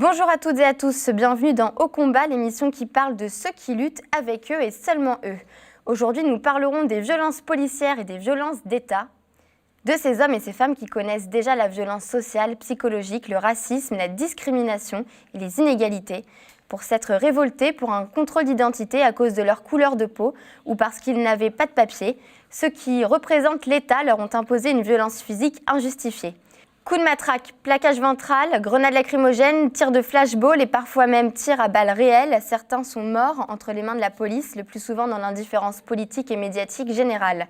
Bonjour à toutes et à tous, bienvenue dans Au combat, l'émission qui parle de ceux qui luttent avec eux et seulement eux. Aujourd'hui, nous parlerons des violences policières et des violences d'État, de ces hommes et ces femmes qui connaissent déjà la violence sociale, psychologique, le racisme, la discrimination et les inégalités, pour s'être révoltés pour un contrôle d'identité à cause de leur couleur de peau ou parce qu'ils n'avaient pas de papier. Ceux qui représentent l'État leur ont imposé une violence physique injustifiée. Coups de matraque, plaquage ventral, grenades lacrymogènes, tirs de flashball et parfois même tirs à balles réelles. Certains sont morts entre les mains de la police, le plus souvent dans l'indifférence politique et médiatique générale.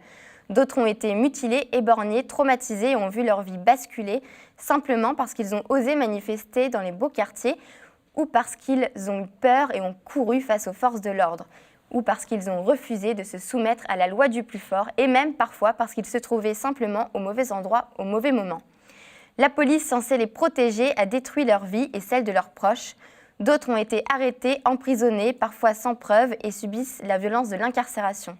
D'autres ont été mutilés, éborgnés, traumatisés et ont vu leur vie basculer simplement parce qu'ils ont osé manifester dans les beaux quartiers ou parce qu'ils ont eu peur et ont couru face aux forces de l'ordre ou parce qu'ils ont refusé de se soumettre à la loi du plus fort et même parfois parce qu'ils se trouvaient simplement au mauvais endroit au mauvais moment. La police, censée les protéger, a détruit leur vie et celle de leurs proches. D'autres ont été arrêtés, emprisonnés, parfois sans preuve, et subissent la violence de l'incarcération.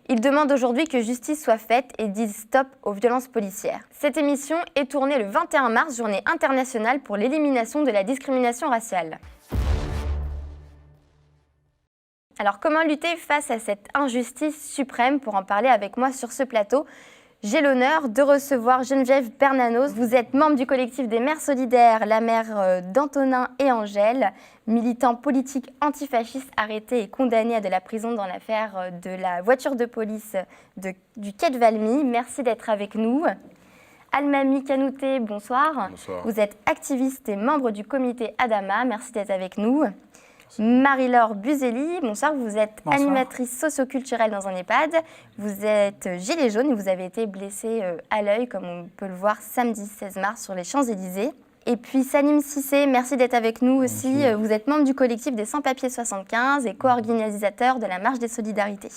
Ils demandent aujourd'hui que justice soit faite et disent stop aux violences policières. Cette émission est tournée le 21 mars, journée internationale pour l'élimination de la discrimination raciale. Alors, comment lutter face à cette injustice suprême? Pour en parler avec moi sur ce plateau, j'ai l'honneur de recevoir Geneviève Bernanos. Vous êtes membre du collectif des Mères Solidaires, la mère d'Antonin et Angèle, militant politique antifasciste arrêté et condamné à de la prison dans l'affaire de la voiture de police du quai de Valmy. Merci d'être avec nous. Almami Kanouté, bonsoir. Bonsoir. Vous êtes activiste et membre du comité Adama. Merci d'être avec nous. Marie-Laure Buzelli, bonsoir, vous êtes animatrice socio-culturelle dans un EHPAD, vous êtes gilet jaune et vous avez été blessée à l'œil, comme on peut le voir samedi 16 mars sur les Champs-Élysées. Et puis Salim Cissé, merci d'être avec nous aussi, vous êtes membre du collectif des Sans-Papiers 75 et co-organisateur de la Marche des Solidarités.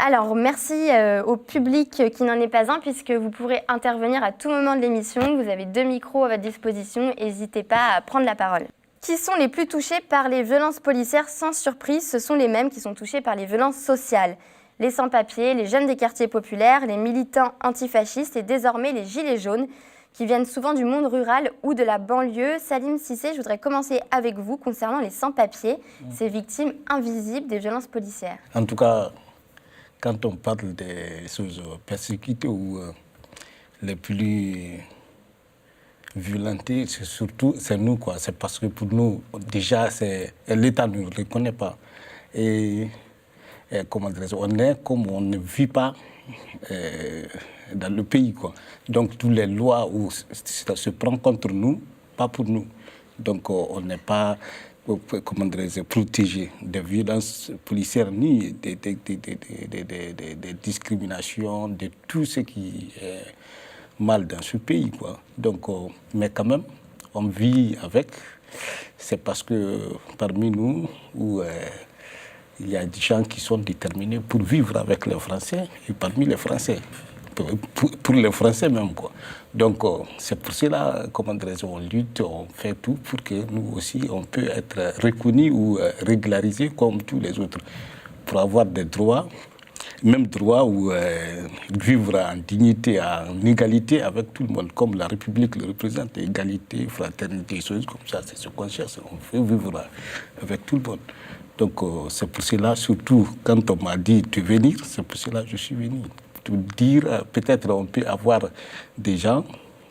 Alors, merci au public qui n'en est pas un, puisque vous pourrez intervenir à tout moment de l'émission, vous avez 2 micros à votre disposition, n'hésitez pas à prendre la parole. Qui sont les plus touchés par les violences policières? Sans surprise, ce sont les mêmes qui sont touchés par les violences sociales. Les sans-papiers, les jeunes des quartiers populaires, les militants antifascistes et désormais les gilets jaunes qui viennent souvent du monde rural ou de la banlieue. Salim Cissé, je voudrais commencer avec vous concernant les sans-papiers, ces victimes invisibles des violences policières. En tout cas, quand on parle des choses persécutées ou les plus violentés, c'est nous, quoi. C'est parce que pour nous, déjà, l'État ne nous reconnaît pas. Et comment dire, on est comme on ne vit pas dans le pays, quoi. Donc, toutes les lois où ça se prend contre nous, pas pour nous. Donc, on n'est pas, comment dire, protégé des violences policières ni des discriminations, de tout ce qui est mal dans ce pays, quoi. Donc, mais quand même, on vit avec. C'est parce que parmi nous, où il y a des gens qui sont déterminés pour vivre avec les Français et parmi les Français, pour les Français même, quoi. Donc, c'est pour cela, comment dire, on lutte, on fait tout pour que nous aussi, on peut être reconnus ou régularisés comme tous les autres, pour avoir des droits. Même droit ou vivre en dignité, en égalité avec tout le monde, comme la République le représente, égalité, fraternité, choses comme ça, c'est ce qu'on cherche, on veut vivre avec tout le monde. Donc c'est pour cela, surtout quand on m'a dit de venir, c'est pour cela que je suis venu. Pour dire, peut-être on peut avoir des gens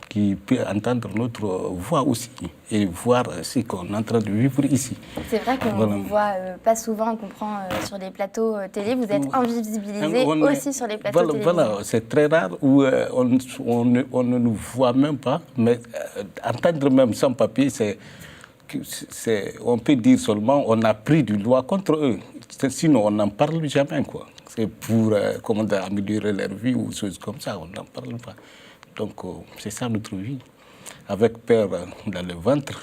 qui peuvent entendre notre voix aussi et voir ce qu'on est en train de vivre ici. C'est vrai qu'on ne vous voit pas souvent, on comprend sur les plateaux télé, vous êtes invisibilisé aussi sur les plateaux télé. Voilà, c'est très rare où on ne nous voit même pas, mais entendre même sans papier, on peut dire seulement on a pris du loi contre eux. Sinon, on n'en parle jamais, quoi. C'est pour améliorer leur vie ou choses comme ça, on n'en parle pas. Donc, c'est ça notre vie. Avec peur dans le ventre,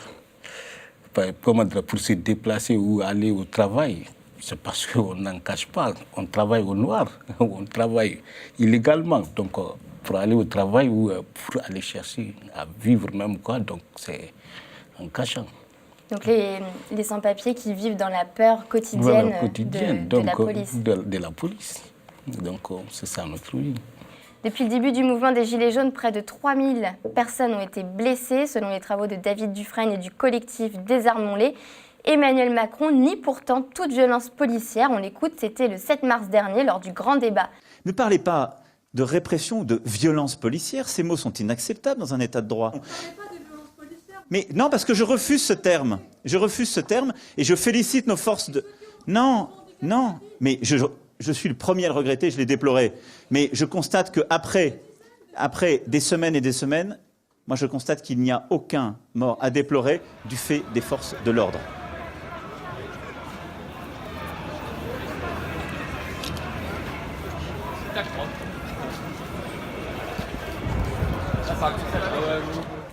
pour se déplacer ou aller au travail, c'est parce qu'on n'en cache pas. On travaille au noir, on travaille illégalement. Donc, pour aller au travail ou pour aller chercher à vivre même, quoi, donc c'est en cachant. Donc, les sans-papiers qui vivent dans la peur quotidienne, voilà, de la police. De la police. Donc, c'est ça notre vie. Depuis le début du mouvement des Gilets jaunes, près de 3000 personnes ont été blessées, selon les travaux de David Dufresne et du collectif Désarmons-les. Emmanuel Macron nie pourtant toute violence policière. On l'écoute, c'était le 7 mars dernier lors du grand débat. Ne parlez pas de répression ou de violence policière, ces mots sont inacceptables dans un état de droit. Mais non, parce que je refuse ce terme. Je refuse ce terme et je félicite nos forces de... Non, mais je suis le premier à le regretter, je l'ai déploré. Mais je constate qu'après des semaines et des semaines, moi je constate qu'il n'y a aucun mort à déplorer du fait des forces de l'ordre.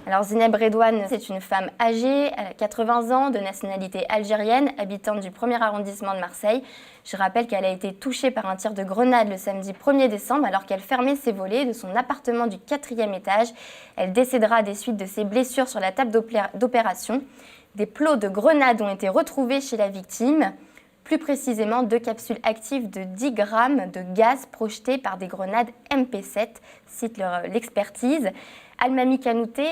Alors Zineb Redouane, c'est une femme âgée, elle a 80 ans, de nationalité algérienne, habitante du 1er arrondissement de Marseille. Je rappelle qu'elle a été touchée par un tir de grenade le samedi 1er décembre alors qu'elle fermait ses volets de son appartement du 4e étage. Elle décédera des suites de ses blessures sur la table d'opération. Des plots de grenades ont été retrouvés chez la victime. Plus précisément, 2 capsules actives de 10 grammes de gaz projetées par des grenades MP7, cite l'expertise. Almami Kanouté,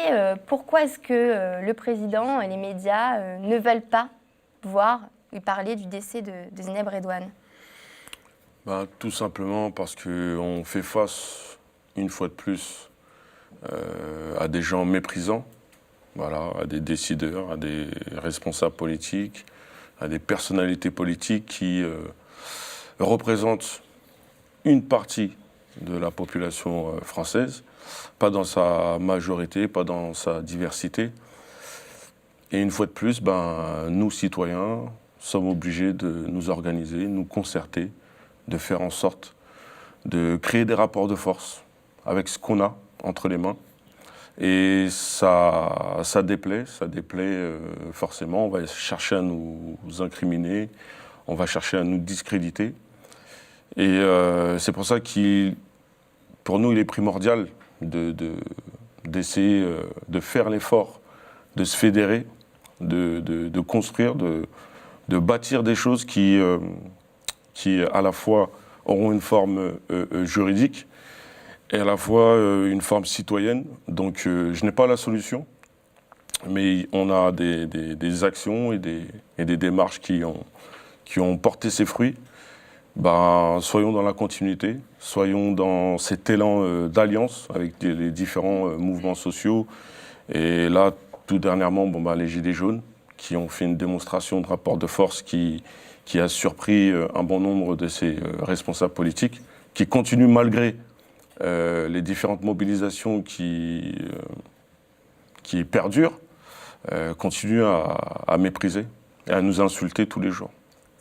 pourquoi est-ce que le président et les médias ne veulent pas voir et parler du décès de Zineb Redouane ? Tout simplement parce qu'on fait face, une fois de plus, à des gens méprisants, voilà, à des décideurs, à des responsables politiques, à des personnalités politiques qui représentent une partie de la population française, pas dans sa majorité, pas dans sa diversité. Et une fois de plus, nous, citoyens, sommes obligés de nous organiser, nous concerter, de faire en sorte de créer des rapports de force avec ce qu'on a entre les mains. Et ça déplaît forcément. On va chercher à nous incriminer, on va chercher à nous discréditer. Et c'est pour ça pour nous, il est primordial d'essayer de faire l'effort, de se fédérer, de construire, de bâtir des choses qui à la fois auront une forme juridique et à la fois une forme citoyenne. Donc je n'ai pas la solution, mais on a des actions et des démarches qui ont porté ses fruits. Soyons dans la continuité, soyons dans cet élan d'alliance avec les différents mouvements sociaux. Et là, tout dernièrement, les Gilets jaunes, qui ont fait une démonstration de rapport de force qui a surpris un bon nombre de ces responsables politiques, qui continuent malgré les différentes mobilisations qui perdurent, continuent à mépriser et à nous insulter tous les jours.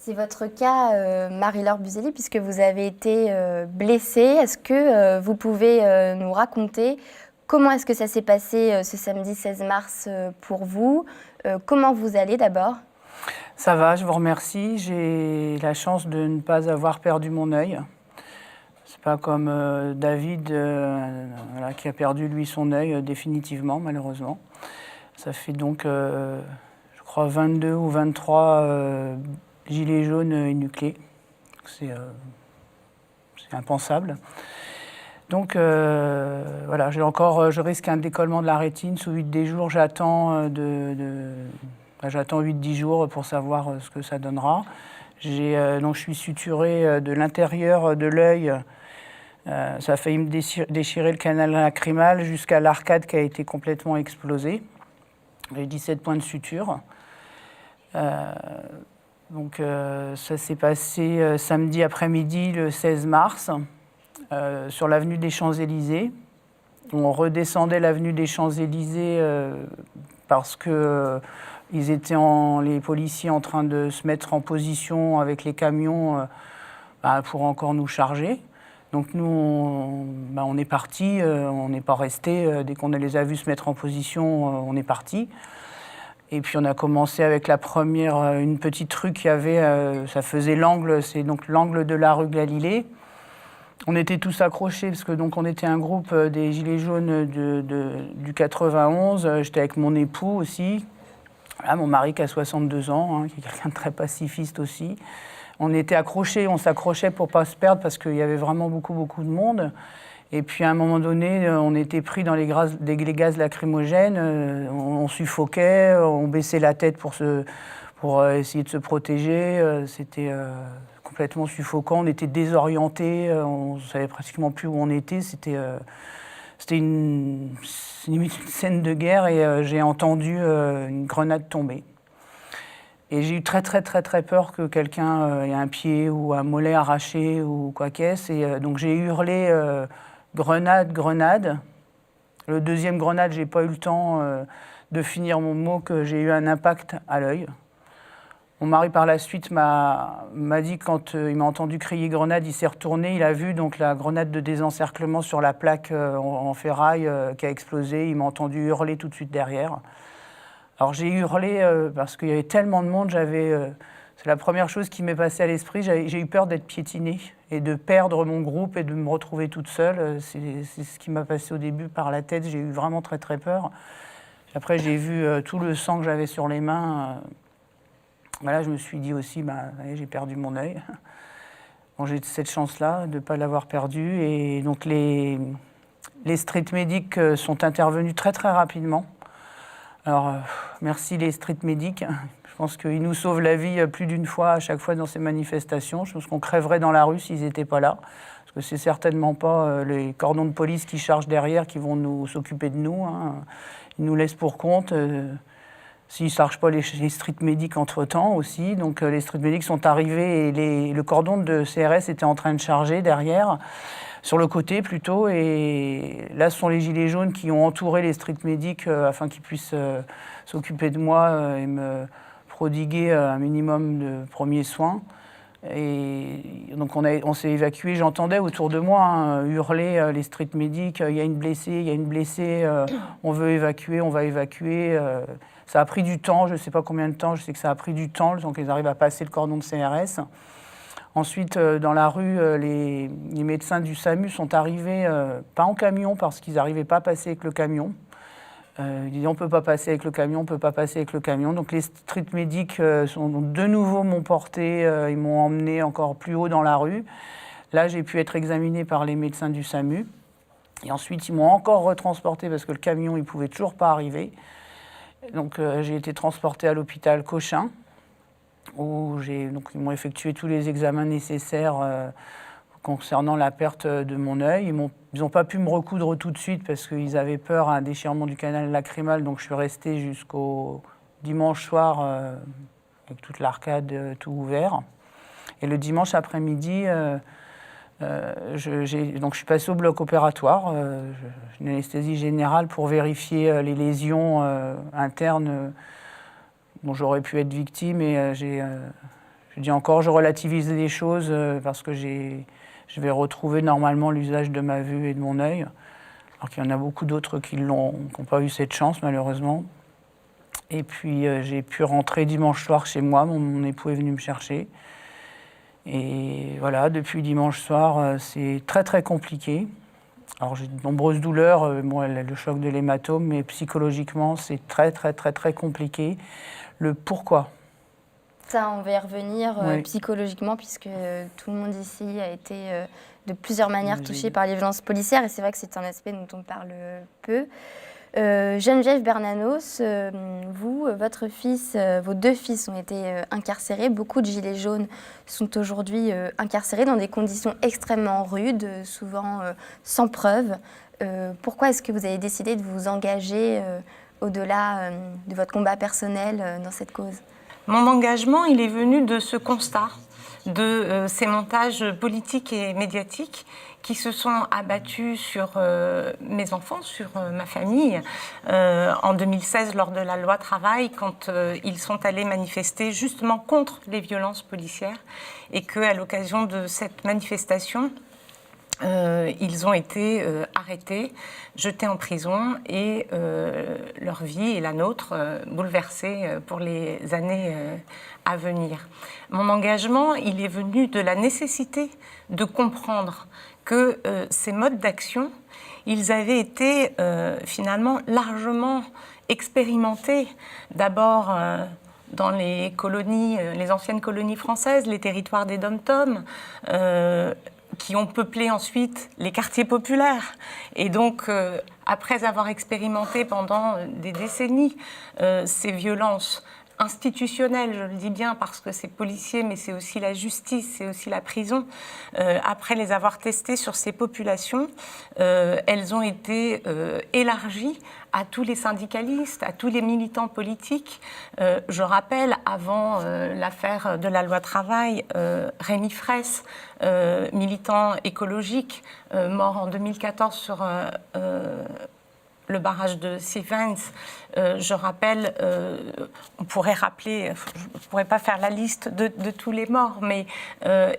C'est votre cas, Marie-Laure Buzeli, puisque vous avez été blessée. Est-ce que vous pouvez nous raconter comment est-ce que ça s'est passé ce samedi 16 mars pour vous ? Comment vous allez d'abord ? Ça va, je vous remercie. J'ai la chance de ne pas avoir perdu mon œil. C'est pas comme David qui a perdu lui son œil définitivement, malheureusement. Ça fait donc, je crois, 22 ou 23 gilets jaunes énuclés. C'est impensable. Donc voilà, je risque un décollement de la rétine. Sous 8-10 jours, j'attends 8-10 jours pour savoir ce que ça donnera. Donc je suis suturé de l'intérieur de l'œil. Ça a failli me déchirer le canal lacrymal jusqu'à l'arcade qui a été complètement explosée. J'ai 17 points de suture. Donc ça s'est passé samedi après-midi, le 16 mars, sur l'avenue des Champs-Élysées. On redescendait l'avenue des Champs-Élysées parce que les policiers en train de se mettre en position avec les camions pour encore nous charger. Donc nous, on est partis, on n'est pas restés. Dès qu'on les a vus se mettre en position, on est partis. Et puis on a commencé avec une petite rue qui avait, ça faisait l'angle, c'est donc l'angle de la rue Galilée. On était tous accrochés parce que donc on était un groupe des Gilets jaunes du 91. J'étais avec mon époux aussi, voilà, mon mari qui a 62 ans, qui est quelqu'un de très pacifiste aussi. On était accrochés, on s'accrochait pour pas se perdre parce qu'il y avait vraiment beaucoup de monde. Et puis à un moment donné, on était pris dans les gaz lacrymogènes, on suffoquait, on baissait la tête pour essayer de se protéger. C'était complètement suffocant, on était désorientés, on ne savait pratiquement plus où on était. C'était limite une scène de guerre et j'ai entendu une grenade tomber. Et j'ai eu très peur que quelqu'un ait un pied ou un mollet arraché ou quoi qu'est-ce. Et donc j'ai hurlé grenade, grenade. Le deuxième grenade, j'ai pas eu le temps de finir mon mot, que j'ai eu un impact à l'œil. Mon mari par la suite m'a dit, quand il m'a entendu crier grenade, il s'est retourné, il a vu donc la grenade de désencerclement sur la plaque en ferraille qui a explosé. Il m'a entendu hurler tout de suite derrière. Alors j'ai hurlé parce qu'il y avait tellement de monde, c'est la première chose qui m'est passée à l'esprit, j'ai eu peur d'être piétinée et de perdre mon groupe et de me retrouver toute seule. C'est ce qui m'a passé au début par la tête, j'ai eu vraiment très peur. Après j'ai vu tout le sang que j'avais sur les mains. Voilà, je me suis dit aussi, j'ai perdu mon œil. Bon, j'ai cette chance-là de ne pas l'avoir perdu. Et donc les street medics sont intervenus très rapidement. Alors, merci les street medics. Je pense qu'ils nous sauvent la vie plus d'une fois, à chaque fois dans ces manifestations. Je pense qu'on crèverait dans la rue s'ils n'étaient pas là. Parce que c'est certainement pas les cordons de police qui chargent derrière qui vont s'occuper de nous. Hein. Ils nous laissent pour compte. S'ils ne chargent pas les street medics entre-temps aussi. Donc les street medics sont arrivés et le cordon de CRS était en train de charger derrière, sur le côté plutôt. Et là, ce sont les gilets jaunes qui ont entouré les street medics afin qu'ils puissent s'occuper de moi et me prodiguer un minimum de premiers soins. Et donc on s'est évacué. J'entendais autour de moi hurler les street medics, il y a une blessée, on veut évacuer, on va évacuer. Ça a pris du temps, je ne sais pas combien de temps, je sais que ça a pris du temps, le temps qu'ils arrivent à passer le cordon de CRS. Ensuite, dans la rue, les médecins du SAMU sont arrivés, pas en camion, parce qu'ils n'arrivaient pas à passer avec le camion. Ils disaient, on ne peut pas passer avec le camion, on ne peut pas passer avec le camion. Donc les street medics de nouveau m'ont porté, ils m'ont emmené encore plus haut dans la rue. Là, j'ai pu être examiné par les médecins du SAMU. Et ensuite, ils m'ont encore retransporté parce que le camion, il ne pouvait toujours pas arriver. Donc j'ai été transporté à l'hôpital Cochin, où ils m'ont effectué tous les examens nécessaires concernant la perte de mon œil. Ils n'ont pas pu me recoudre tout de suite parce qu'ils avaient peur d'un déchirement du canal lacrymal, donc je suis resté jusqu'au dimanche soir avec toute l'arcade tout ouvert. Et le dimanche après-midi, je suis passé au bloc opératoire, une anesthésie générale pour vérifier les lésions internes dont j'aurais pu être victime. Et je dis encore, je relativise les choses parce que je vais retrouver normalement l'usage de ma vue et de mon œil. Alors qu'il y en a beaucoup d'autres qui n'ont pas eu cette chance, malheureusement. Et puis j'ai pu rentrer dimanche soir chez moi, mon époux est venu me chercher. Et voilà, depuis dimanche soir, c'est très compliqué. Alors j'ai de nombreuses douleurs, le choc de l'hématome, mais psychologiquement, c'est très compliqué. Le pourquoi. Ça, on va y revenir Oui. psychologiquement, puisque tout le monde ici a été de plusieurs manières touché par les violences policières, et c'est vrai que c'est un aspect dont on parle peu. Geneviève Bernanos, vous, votre fils, vos deux fils ont été incarcérés. Beaucoup de gilets jaunes sont aujourd'hui incarcérés dans des conditions extrêmement rudes, souvent sans preuve. Pourquoi est-ce que vous avez décidé de vous engager au-delà de votre combat personnel dans cette cause ? Mon engagement, il est venu de ce constat, de ces montages politiques et médiatiques qui se sont abattus sur mes enfants, sur ma famille, en 2016 lors de la loi travail, quand ils sont allés manifester justement contre les violences policières, et qu'à l'occasion de cette manifestation, ils ont été arrêtés, jetés en prison et leur vie et la nôtre bouleversée pour les années à venir. Mon engagement, il est venu de la nécessité de comprendre que ces modes d'action, ils avaient été finalement largement expérimentés, d'abord dans les colonies, les anciennes colonies françaises, les territoires des Dom-Tom, qui ont peuplé ensuite les quartiers populaires. Et donc, après avoir expérimenté pendant des décennies ces violences institutionnelles, je le dis bien parce que c'est policier, mais c'est aussi la justice, c'est aussi la prison. Après les avoir testées sur ces populations, elles ont été élargies à tous les syndicalistes, à tous les militants politiques. Je rappelle, avant l'affaire de la loi travail, Rémi Fraisse, militant écologique, mort en 2014 sur le barrage de Sivens. Je rappelle, on pourrait rappeler, je ne pourrais pas faire la liste de tous les morts, mais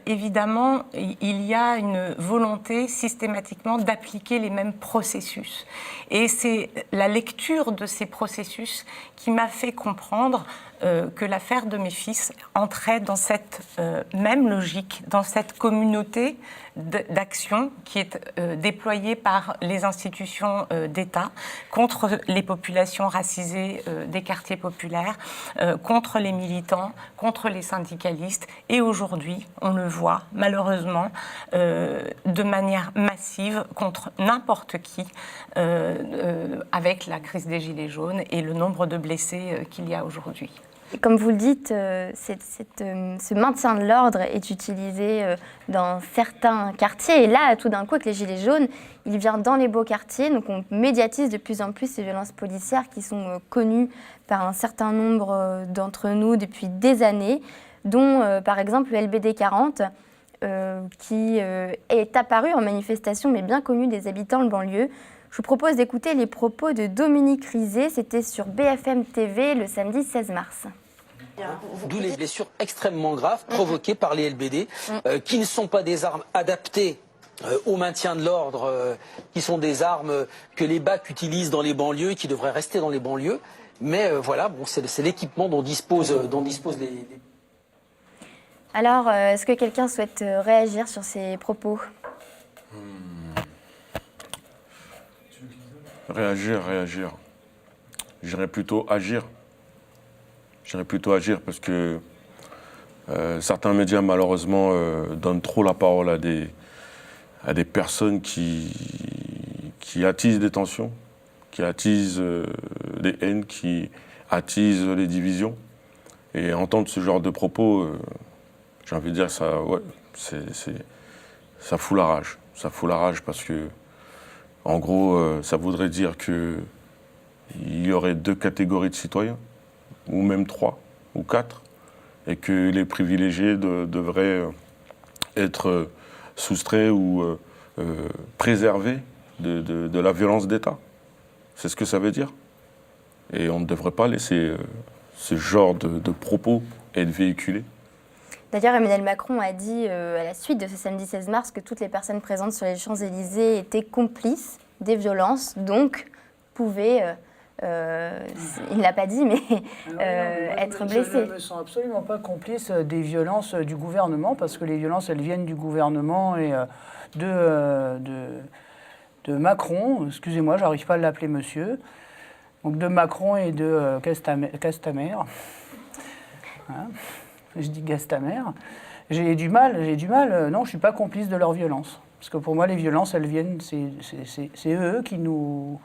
évidemment, il y a une volonté systématiquement d'appliquer les mêmes processus. Et c'est la lecture de ces processus qui m'a fait comprendre que l'affaire de mes fils entrait dans cette même logique, dans cette communauté d'action qui est déployée par les institutions d'État contre les populations racisées des quartiers populaires, contre les militants, contre les syndicalistes. Et aujourd'hui, on le voit malheureusement de manière massive contre n'importe qui, avec la crise des Gilets jaunes et le nombre de blessés qu'il y a aujourd'hui. Et comme vous le dites, ce maintien de l'ordre est utilisé dans certains quartiers. Et là, tout d'un coup, avec les Gilets jaunes, il vient dans les beaux quartiers. Donc on médiatise de plus en plus ces violences policières qui sont connues par un certain nombre d'entre nous depuis des années, dont par exemple le LBD 40, qui est apparu en manifestation, mais bien connu des habitants de banlieue. Je vous propose d'écouter les propos de Dominique Rizet, c'était sur BFM TV le samedi 16 mars. D'où les blessures extrêmement graves provoquées par les LBD, qui ne sont pas des armes adaptées au maintien de l'ordre, qui sont des armes que les BAC utilisent dans les banlieues et qui devraient rester dans les banlieues. Mais voilà, bon, c'est l'équipement dont disposent les... Alors, est-ce que quelqu'un souhaite réagir sur ces propos ? Réagir. J'irais plutôt agir. Parce que certains médias, malheureusement, donnent trop la parole à des personnes qui attisent des tensions, qui attisent des haines, qui attisent les divisions. Et entendre ce genre de propos, j'ai envie de dire, ça fout la rage. Ça fout la rage parce que en gros, ça voudrait dire qu'il y aurait 2 catégories de citoyens, ou même 3 ou 4, et que les privilégiés devraient être soustraits ou préservés de la violence d'État. C'est ce que ça veut dire. Et on ne devrait pas laisser ce genre de propos être véhiculés. D'ailleurs, Emmanuel Macron a dit à la suite de ce samedi 16 mars que toutes les personnes présentes sur les Champs-Élysées étaient complices des violences, donc pouvaient, il ne l'a pas dit, mais être blessés. Je ne me sens absolument pas complice des violences du gouvernement, parce que les violences, elles viennent du gouvernement et de Macron, excusez-moi, je n'arrive pas à l'appeler monsieur, donc de Macron et de Castamer. Hein, je dis Gastamer. J'ai du mal, non, je ne suis pas complice de leur violence. Parce que pour moi, les violences, elles viennent, c'est eux qui nous...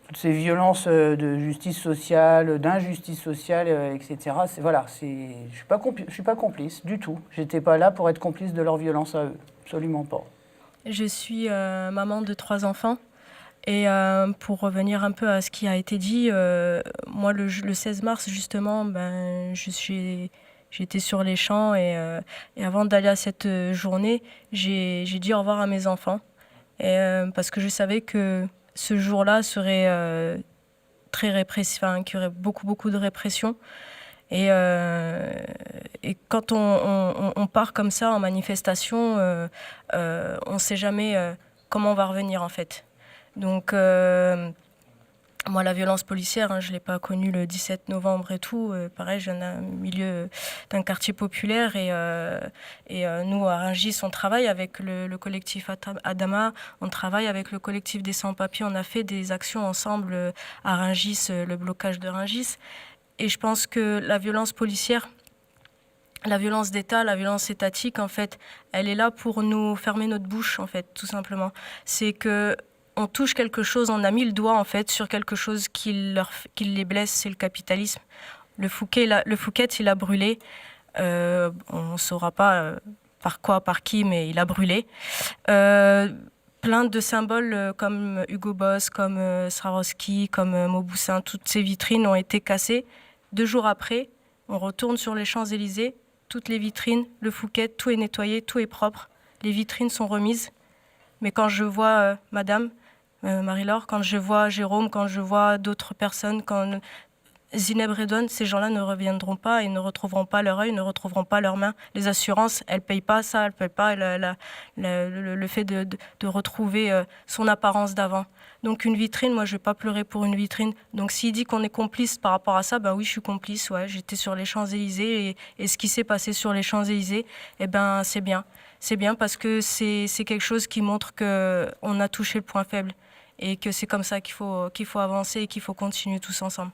Toutes ces violences de justice sociale, d'injustice sociale, etc. Voilà, je ne suis pas complice du tout. Je n'étais pas là pour être complice de leur violence à eux, absolument pas. Je suis maman de 3 enfants. Et pour revenir un peu à ce qui a été dit, moi, le 16 mars, justement, j'étais sur les champs et avant d'aller à cette journée, j'ai dit au revoir à mes enfants. Parce que je savais que ce jour-là serait très répressif, qu'il y aurait beaucoup de répression. Et quand on part comme ça en manifestation, on ne sait jamais comment on va revenir en fait. Donc moi, la violence policière, je ne l'ai pas connue le 17 novembre et tout. Pareil, je viens d'un milieu, d'un quartier populaire. Et nous, à Rungis, on travaille avec le collectif Adama. On travaille avec le collectif des sans-papiers. On a fait des actions ensemble à Rungis, le blocage de Rungis. Et je pense que la violence policière, la violence d'État, la violence étatique, en fait, elle est là pour nous fermer notre bouche, en fait, tout simplement. C'est que on touche quelque chose, on a mis le doigt, en fait, sur quelque chose qui les blesse, c'est le capitalisme. Le Fouquet, il a brûlé. On ne saura pas par quoi, par qui, mais il a brûlé. Plein de symboles comme Hugo Boss, comme Swarovski, comme Mauboussin, toutes ces vitrines ont été cassées. 2 jours après, on retourne sur les Champs-Élysées, toutes les vitrines, le Fouquet, tout est nettoyé, tout est propre. Les vitrines sont remises. Mais quand je vois Madame Marie-Laure, quand je vois Jérôme, quand je vois d'autres personnes, quand Zineb Redouane, ces gens-là ne reviendront pas et ne retrouveront pas leur œil, ne retrouveront pas leurs mains. Les assurances, elles ne payent pas ça, elles ne payent pas le fait de retrouver son apparence d'avant. Donc une vitrine, moi je ne vais pas pleurer pour une vitrine. Donc s'il dit qu'on est complice par rapport à ça, ben oui je suis complice, ouais. J'étais sur les Champs-Élysées et ce qui s'est passé sur les Champs-Élysées, eh ben c'est bien. C'est bien parce que c'est quelque chose qui montre qu'on a touché le point faible et que c'est comme ça qu'il faut avancer et qu'il faut continuer tous ensemble.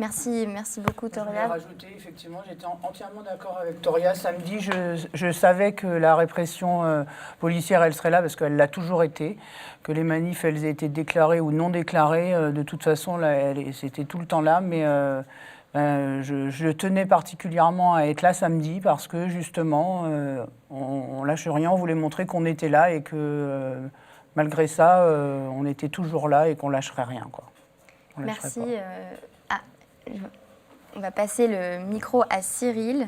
Merci beaucoup Toria. Je voulais rajouter, effectivement, j'étais entièrement d'accord avec Toria. Samedi, je savais que la répression policière, elle serait là parce qu'elle l'a toujours été, que les manifs, elles aient été déclarées ou non déclarées. De toute façon, là, c'était tout le temps là, mais je tenais particulièrement à être là samedi parce que justement, on lâche rien, on voulait montrer qu'on était là et que malgré ça, on était toujours là et qu'on lâcherait rien, quoi. Merci. On va passer le micro à Cyril.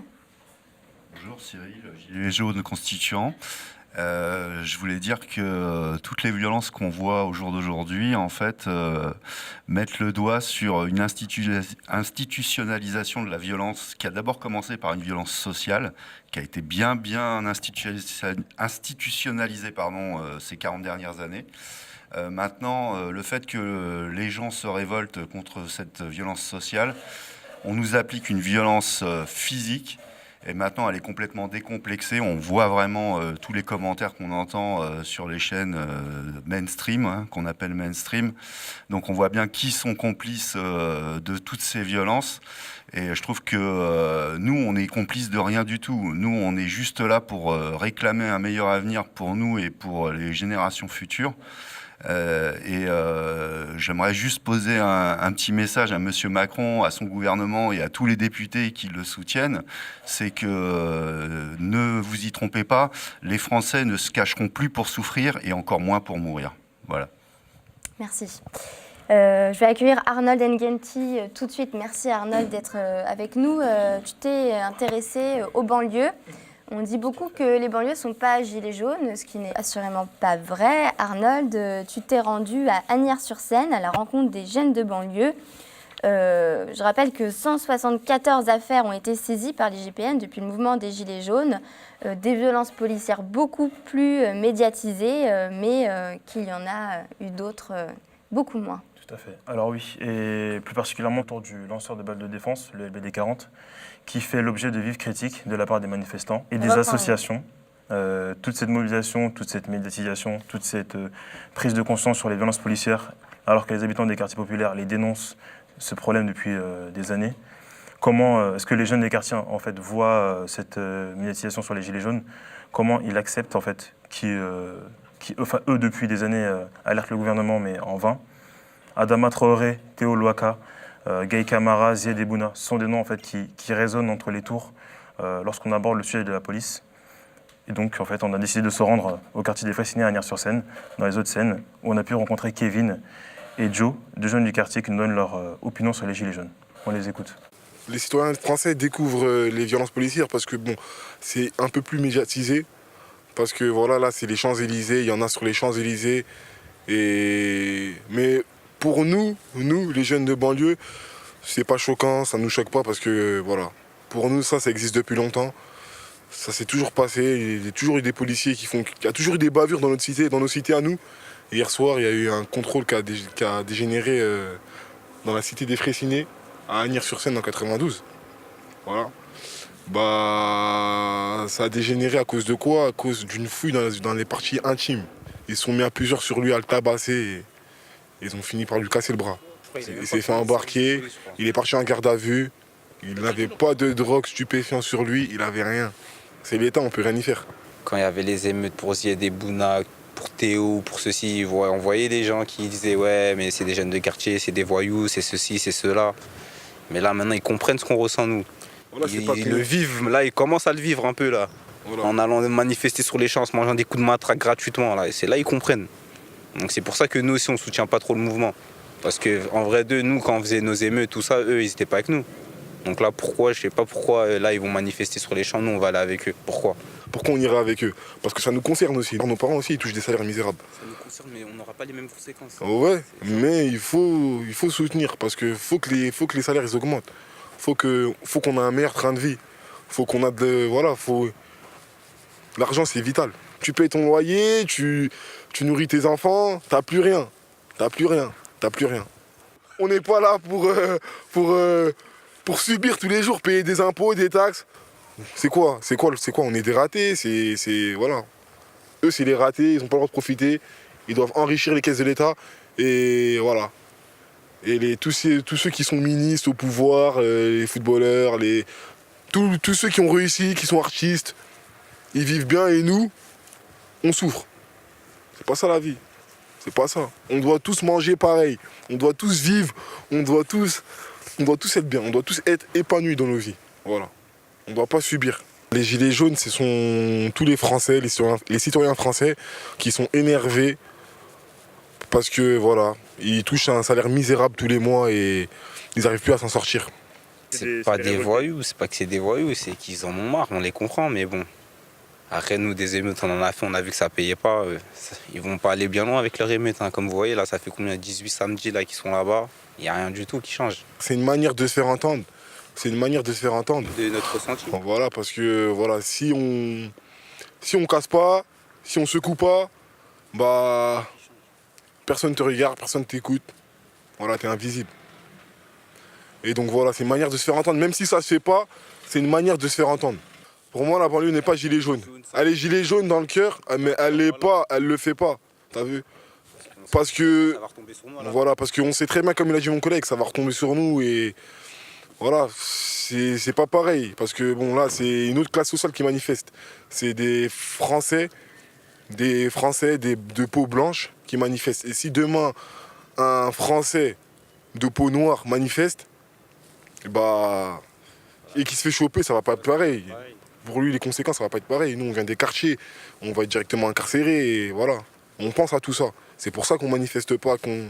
Bonjour Cyril, gilet jaune constituant. Je voulais dire que toutes les violences qu'on voit au jour d'aujourd'hui, en fait, mettent le doigt sur une institutionnalisation de la violence qui a d'abord commencé par une violence sociale, qui a été bien institutionnalisée ces 40 dernières années. Maintenant, le fait que les gens se révoltent contre cette violence sociale, on nous applique une violence physique. Et maintenant, elle est complètement décomplexée. On voit vraiment tous les commentaires qu'on entend sur les chaînes mainstream, qu'on appelle mainstream. Donc on voit bien qui sont complices de toutes ces violences. Et je trouve que nous, on est complices de rien du tout. Nous, on est juste là pour réclamer un meilleur avenir pour nous et pour les générations futures. J'aimerais juste poser un petit message à M. Macron, à son gouvernement et à tous les députés qui le soutiennent. C'est que ne vous y trompez pas, les Français ne se cacheront plus pour souffrir et encore moins pour mourir. Voilà. Merci. Je vais accueillir Arnold Ngenti tout de suite. Merci Arnold d'être avec nous. Tu t'es intéressé aux banlieues. On dit beaucoup que les banlieues ne sont pas gilets jaunes, ce qui n'est assurément pas vrai. Arnold, tu t'es rendu à Asnières-sur-Seine à la rencontre des jeunes de banlieue. Je rappelle que 174 affaires ont été saisies par l'IGPN depuis le mouvement des gilets jaunes. Des violences policières beaucoup plus médiatisées, mais qu'il y en a eu d'autres beaucoup moins. Tout à fait. Alors oui, et plus particulièrement autour du lanceur de balles de défense, le LBD 40, qui fait l'objet de vives critiques de la part des manifestants et des associations. Toute cette mobilisation, toute cette médiatisation, toute cette prise de conscience sur les violences policières, alors que les habitants des quartiers populaires les dénoncent ce problème depuis des années. Comment est-ce que les jeunes des quartiers en fait voient cette médiatisation sur les gilets jaunes? Comment ils acceptent en fait eux depuis des années alertent le gouvernement mais en vain. Adama Traoré, Théo Louaka, Gaye Camara, Zied Ebouna, ce sont des noms en fait, qui résonnent entre les tours lorsqu'on aborde le sujet de la police. Et donc en fait, on a décidé de se rendre au quartier des Fraissinet à Asnières-sur-Seine, dans les Hauts-de-Seine, où on a pu rencontrer Kevin et Joe, deux jeunes du quartier qui nous donnent leur opinion sur les gilets jaunes. On les écoute. Les citoyens français découvrent les violences policières parce que bon, c'est un peu plus médiatisé. Parce que voilà, là c'est les Champs-Élysées, il y en a sur les Champs-Élysées. Mais pour nous, les jeunes de banlieue, c'est pas choquant, ça nous choque pas parce que voilà, pour nous ça existe depuis longtemps. Ça s'est toujours passé, il y a toujours eu des policiers il y a toujours eu des bavures dans notre cité, dans nos cités à nous. Et hier soir, il y a eu un contrôle qui a dégénéré dans la cité des Fraissinet, à Asnières-sur-Seine en 92. Voilà. Ça a dégénéré à cause de quoi? À cause d'une fouille dans les parties intimes. Ils se sont mis à plusieurs sur lui à le tabasser et ils ont fini par lui casser le bras. Il s'est fait embarquer, il est parti en garde à vue Il n'avait pas de drogue stupéfiant sur lui, il n'avait rien. C'est l'État, on ne peut rien y faire. Quand il y avait les émeutes pour Ziad Bouna, pour Théo, pour ceci, on voyait des gens qui disaient ouais mais c'est des jeunes de quartier, c'est des voyous, c'est ceci, c'est cela. Mais là maintenant ils comprennent ce qu'on ressent nous. Voilà, Ils le vivent, là ils commencent à le vivre un peu là. Voilà. En allant manifester sur les champs, en se mangeant des coups de matraque gratuitement là. Et c'est là ils comprennent. Donc c'est pour ça que nous aussi on soutient pas trop le mouvement. Parce qu'en vrai nous quand on faisait nos émeutes, tout ça, eux ils étaient pas avec nous. Donc là pourquoi, je sais pas pourquoi là ils vont manifester sur les champs, nous on va aller avec eux. Pourquoi on ira avec eux? Parce que ça nous concerne aussi. Nos parents aussi ils touchent des salaires misérables. Ça nous concerne mais on n'aura pas les mêmes conséquences. Ouais, mais il faut soutenir parce que faut que les salaires ils augmentent. Faut qu'on ait un meilleur train de vie. Faut qu'on a L'argent c'est vital. Tu payes ton loyer, tu nourris tes enfants, t'as plus rien. On n'est pas là pour subir tous les jours, payer des impôts, des taxes. C'est quoi? On est des ratés, voilà. Eux c'est les ratés, ils n'ont pas le droit de profiter, ils doivent enrichir les caisses de l'État et voilà. Et tous ceux qui sont ministres au pouvoir, les footballeurs, tous ceux qui ont réussi, qui sont artistes, ils vivent bien et nous, on souffre. C'est pas ça la vie. C'est pas ça. On doit tous manger pareil. On doit tous vivre. On doit tous être bien. On doit tous être épanouis dans nos vies. Voilà. On ne doit pas subir. Les gilets jaunes, ce sont tous les Français, les citoyens français qui sont énervés parce que voilà, ils touchent un salaire misérable tous les mois et ils n'arrivent plus à s'en sortir. C'est pas des voyous, c'est pas que c'est des voyous, c'est qu'ils en ont marre, on les comprend, mais bon. Après, nous, des émeutes, on en a fait, on a vu que ça payait pas. Ils vont pas aller bien loin avec leurs émeutes. Hein. Comme vous voyez, là, ça fait combien? 18 samedis là, qui sont là-bas. Il n'y a rien du tout qui change. C'est une manière de se faire entendre. De notre ressenti. Voilà, parce que voilà, si on casse pas, si on secoue pas, bah personne te regarde, personne t'écoute. Voilà, t'es invisible. Et donc voilà, c'est une manière de se faire entendre. Même si ça se fait pas, c'est une manière de se faire entendre. Pour moi, la banlieue n'est pas gilet jaune. Elle est gilet jaune dans le cœur, mais elle le fait pas. T'as vu? Parce que voilà, parce qu'on sait très bien, comme il a dit mon collègue, ça va retomber sur nous et voilà, c'est pas pareil. Parce que bon, là, c'est une autre classe sociale qui manifeste. C'est des Français de peau blanche qui manifestent. Et si demain un Français de peau noire manifeste, et qui se fait choper, ça va pas être pareil. Pour lui, les conséquences, ça va pas être pareil. Nous, on vient des quartiers, on va être directement incarcérés, et voilà. On pense à tout ça. C'est pour ça qu'on manifeste pas, qu'on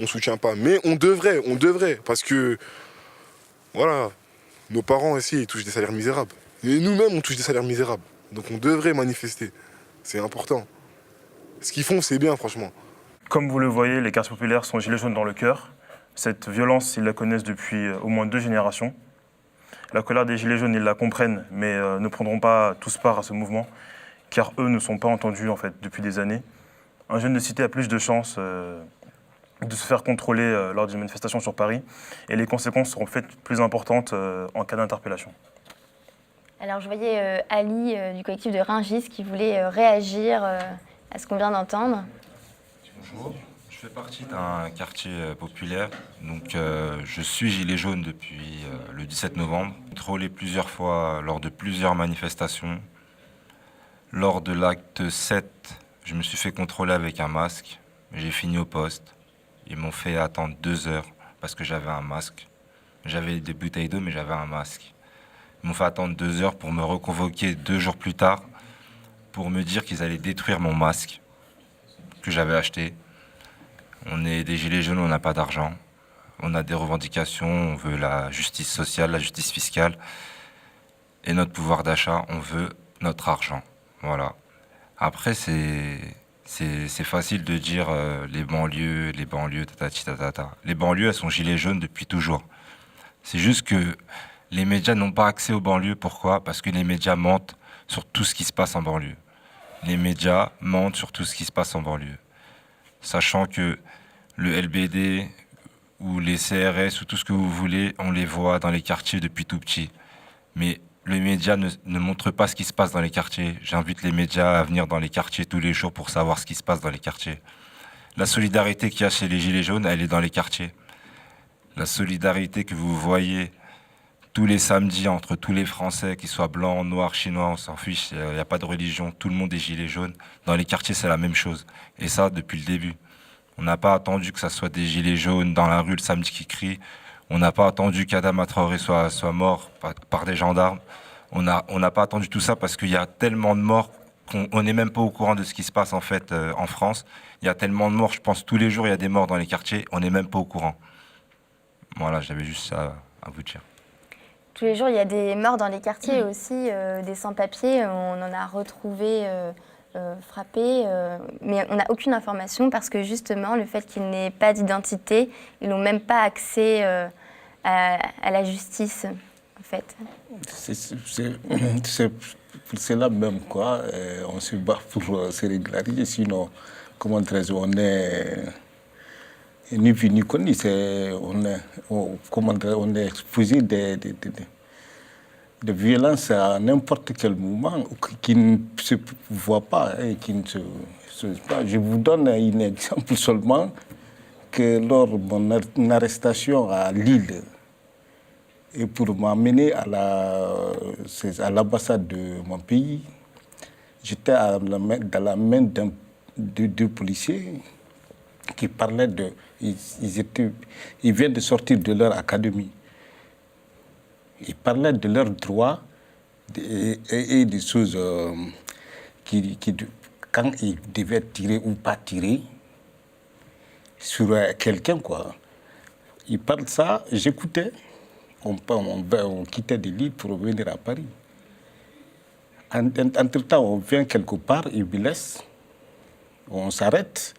soutient pas. Mais on devrait, parce que, voilà, nos parents aussi, ils touchent des salaires misérables. Et nous-mêmes, on touche des salaires misérables. Donc on devrait manifester. C'est important. Ce qu'ils font, c'est bien, franchement. Comme vous le voyez, les quartiers populaires sont gilets jaunes dans le cœur. Cette violence, ils la connaissent depuis au moins 2 générations. La colère des gilets jaunes, ils la comprennent, mais ne prendront pas tous part à ce mouvement, car eux ne sont pas entendus en fait depuis des années. Un jeune de cité a plus de chances de se faire contrôler lors d'une manifestation sur Paris, et les conséquences seront faites plus importantes en cas d'interpellation. Alors je voyais Ali du collectif de Rungis qui voulait réagir à ce qu'on vient d'entendre. Bonjour. Je fais partie d'un quartier populaire, donc je suis gilet jaune depuis le 17 novembre. J'ai contrôlé plusieurs fois lors de plusieurs manifestations. Lors de l'acte 7, je me suis fait contrôler avec un masque. J'ai fini au poste. Ils m'ont fait attendre 2 heures parce que j'avais un masque. J'avais des bouteilles d'eau, mais j'avais un masque. Ils m'ont fait attendre 2 heures pour me reconvoquer 2 jours plus tard pour me dire qu'ils allaient détruire mon masque que j'avais acheté. On est des gilets jaunes, on n'a pas d'argent. On a des revendications, on veut la justice sociale, la justice fiscale. Et notre pouvoir d'achat, on veut notre argent. Voilà. Après, c'est facile de dire les banlieues, tatati tatata. Les banlieues, elles sont gilets jaunes depuis toujours. C'est juste que les médias n'ont pas accès aux banlieues. Pourquoi? Parce que les médias mentent sur tout ce qui se passe en banlieue. Les médias mentent sur tout ce qui se passe en banlieue. Sachant que le LBD ou les CRS ou tout ce que vous voulez, on les voit dans les quartiers depuis tout petit. Mais les médias ne montrent pas ce qui se passe dans les quartiers. J'invite les médias à venir dans les quartiers tous les jours pour savoir ce qui se passe dans les quartiers. La solidarité qu'il y a chez les Gilets jaunes, elle est dans les quartiers. La solidarité que vous voyez tous les samedis entre tous les Français, qu'ils soient blancs, noirs, chinois, on s'en fiche, il n'y a pas de religion, tout le monde est gilet jaune. Dans les quartiers, c'est la même chose. Et ça, depuis le début. On n'a pas attendu que ça soit des gilets jaunes dans la rue le samedi qui crient. On n'a pas attendu qu'Adama Traoré soit mort par des gendarmes. On n'a pas attendu tout ça parce qu'il y a tellement de morts qu'on n'est même pas au courant de ce qui se passe en fait en France. Il y a tellement de morts, je pense tous les jours il y a des morts dans les quartiers, on n'est même pas au courant. Voilà, j'avais juste ça à vous dire. Tous les jours, il y a des morts dans les quartiers aussi, des sans-papiers. On en a retrouvé frappés, mais on n'a aucune information parce que justement, le fait qu'ils n'aient pas d'identité, ils n'ont même pas accès à la justice, en fait. C'est là même quoi, on se bat pour se régulariser, sinon, comment dire, on est ni vu ni connu, on est exposé de violences à n'importe quel moment qui ne se voit pas et qui ne se pas. Je vous donne un exemple seulement que lors de mon arrestation à Lille, et pour m'amener à l'ambassade de mon pays, j'étais dans la main de deux policiers qui parlaient de... Ils viennent de sortir de leur académie. Ils parlaient de leurs droits et des choses quand ils devaient tirer ou pas tirer sur quelqu'un, quoi. Ils parlent ça, j'écoutais. On quittait des lits pour revenir à Paris. Entre-temps, on vient quelque part, ils me laissent, on s'arrête.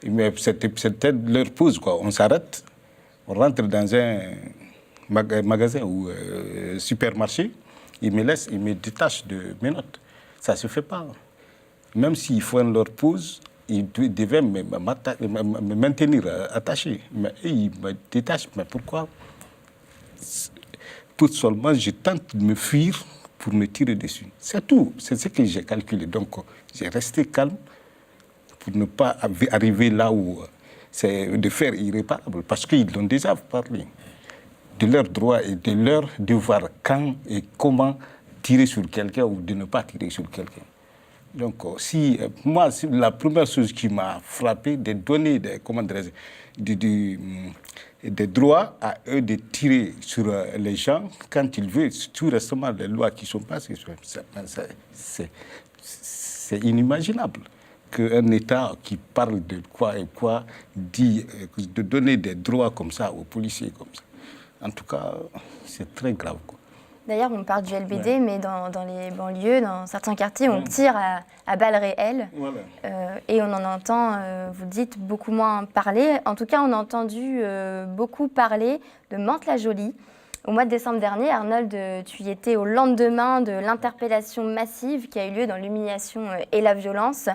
Mais c'était leur pause, quoi. On s'arrête, on rentre dans un magasin ou supermarché, ils me laissent, ils me détachent de mes notes. Ça ne se fait pas. Même s'ils font leur pause, ils devaient me maintenir attaché. Mais ils me détachent. Mais pourquoi? Tout seulement, je tente de me fuir pour me tirer dessus. C'est tout. C'est ce que j'ai calculé. Donc, j'ai resté calme pour ne pas arriver là où c'est de faire irréparable. Parce qu'ils ont déjà parlé de leurs droits et de leur devoir quand et comment tirer sur quelqu'un ou de ne pas tirer sur quelqu'un. Donc, moi, la première chose qui m'a frappé, de donner des droits à eux de tirer sur les gens quand ils veulent. Tout récemment, les lois qui sont passées, c'est inimaginable qu'un État qui parle de quoi et quoi dit de donner des droits comme ça aux policiers comme ça. En tout cas, c'est très grave, quoi. D'ailleurs, on parle du LBD, mais dans les banlieues, dans certains quartiers, on tire à balles réelles. Voilà. Et on en entend, vous dites, beaucoup moins parler. En tout cas, on a entendu beaucoup parler de Mantes-la-Jolie. Au mois de décembre dernier, Arnold, tu y étais au lendemain de l'interpellation massive qui a eu lieu dans l'humiliation et la violence.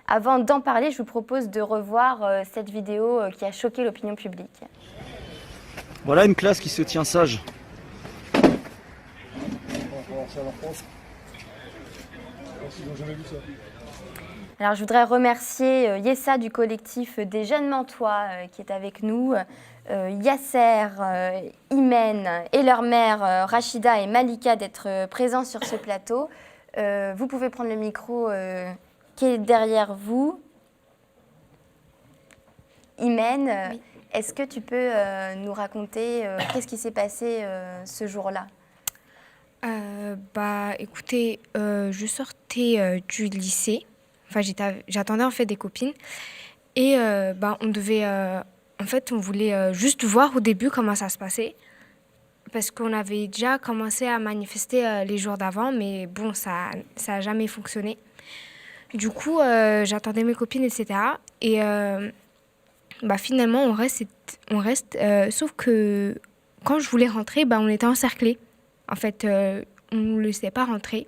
Avant d'en parler, je vous propose de revoir cette vidéo qui a choqué l'opinion publique. Voilà une classe qui se tient sage. Alors, je voudrais remercier Yessa du collectif des Jeunes Mantois qui est avec nous, Yasser, Imen et leur mère Rachida et Malika d'être présents sur ce plateau. Vous pouvez prendre le micro qui est derrière vous. Imen, oui. Est-ce que tu peux nous raconter qu'est-ce qui s'est passé ce jour-là? Écoutez, je sortais du lycée. Enfin, j'attendais en fait des copines. Et on devait... en fait, on voulait juste voir au début comment ça se passait. Parce qu'on avait déjà commencé à manifester les jours d'avant. Mais bon, ça n'a jamais fonctionné. Du coup, j'attendais mes copines, etc. Et finalement, on reste. Sauf que quand je voulais rentrer, on était encerclés. En fait, on ne nous laissait pas rentrer.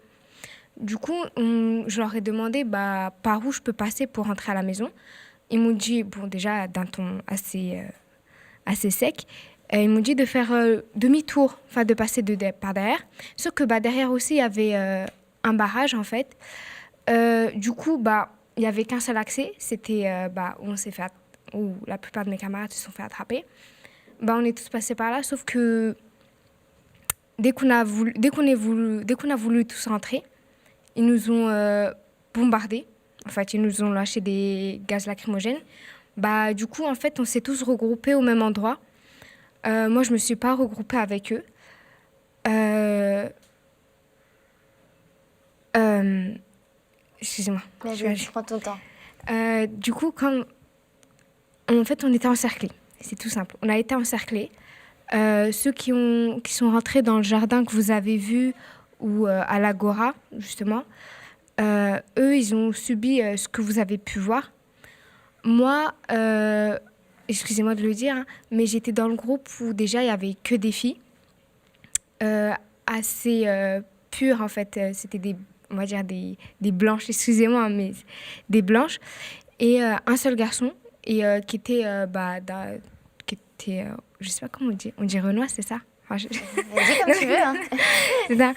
Du coup, je leur ai demandé par où je peux passer pour rentrer à la maison. Ils m'ont dit, déjà d'un ton assez sec, ils m'ont dit de faire demi-tour, enfin de passer par derrière. Sauf que derrière aussi, il y avait un barrage en fait. Du coup, il n'y avait qu'un seul accès. C'était où la plupart de mes camarades se sont fait attraper. On est tous passés par là, sauf que dès qu'on a voulu tous rentrer, ils nous ont bombardés. En fait, ils nous ont lâché des gaz lacrymogènes. Bah, du coup, en fait, on s'est tous regroupés au même endroit. Moi, je ne me suis pas regroupée avec eux. Excusez-moi. Je prends ton temps. Du coup, en fait, on était encerclés. C'est tout simple. On a été encerclés. Ceux qui sont rentrés dans le jardin que vous avez vu ou à l'Agora, justement, eux, ils ont subi ce que vous avez pu voir. Moi, excusez-moi de le dire, hein, mais j'étais dans le groupe où déjà il n'y avait que des filles, assez pures en fait. C'était on va dire des blanches, excusez-moi, mais des blanches. Et un seul garçon, et qui était, je sais pas comment on dit Renoir, c'est ça? Enfin, dis comme tu veux. Hein. C'est ça.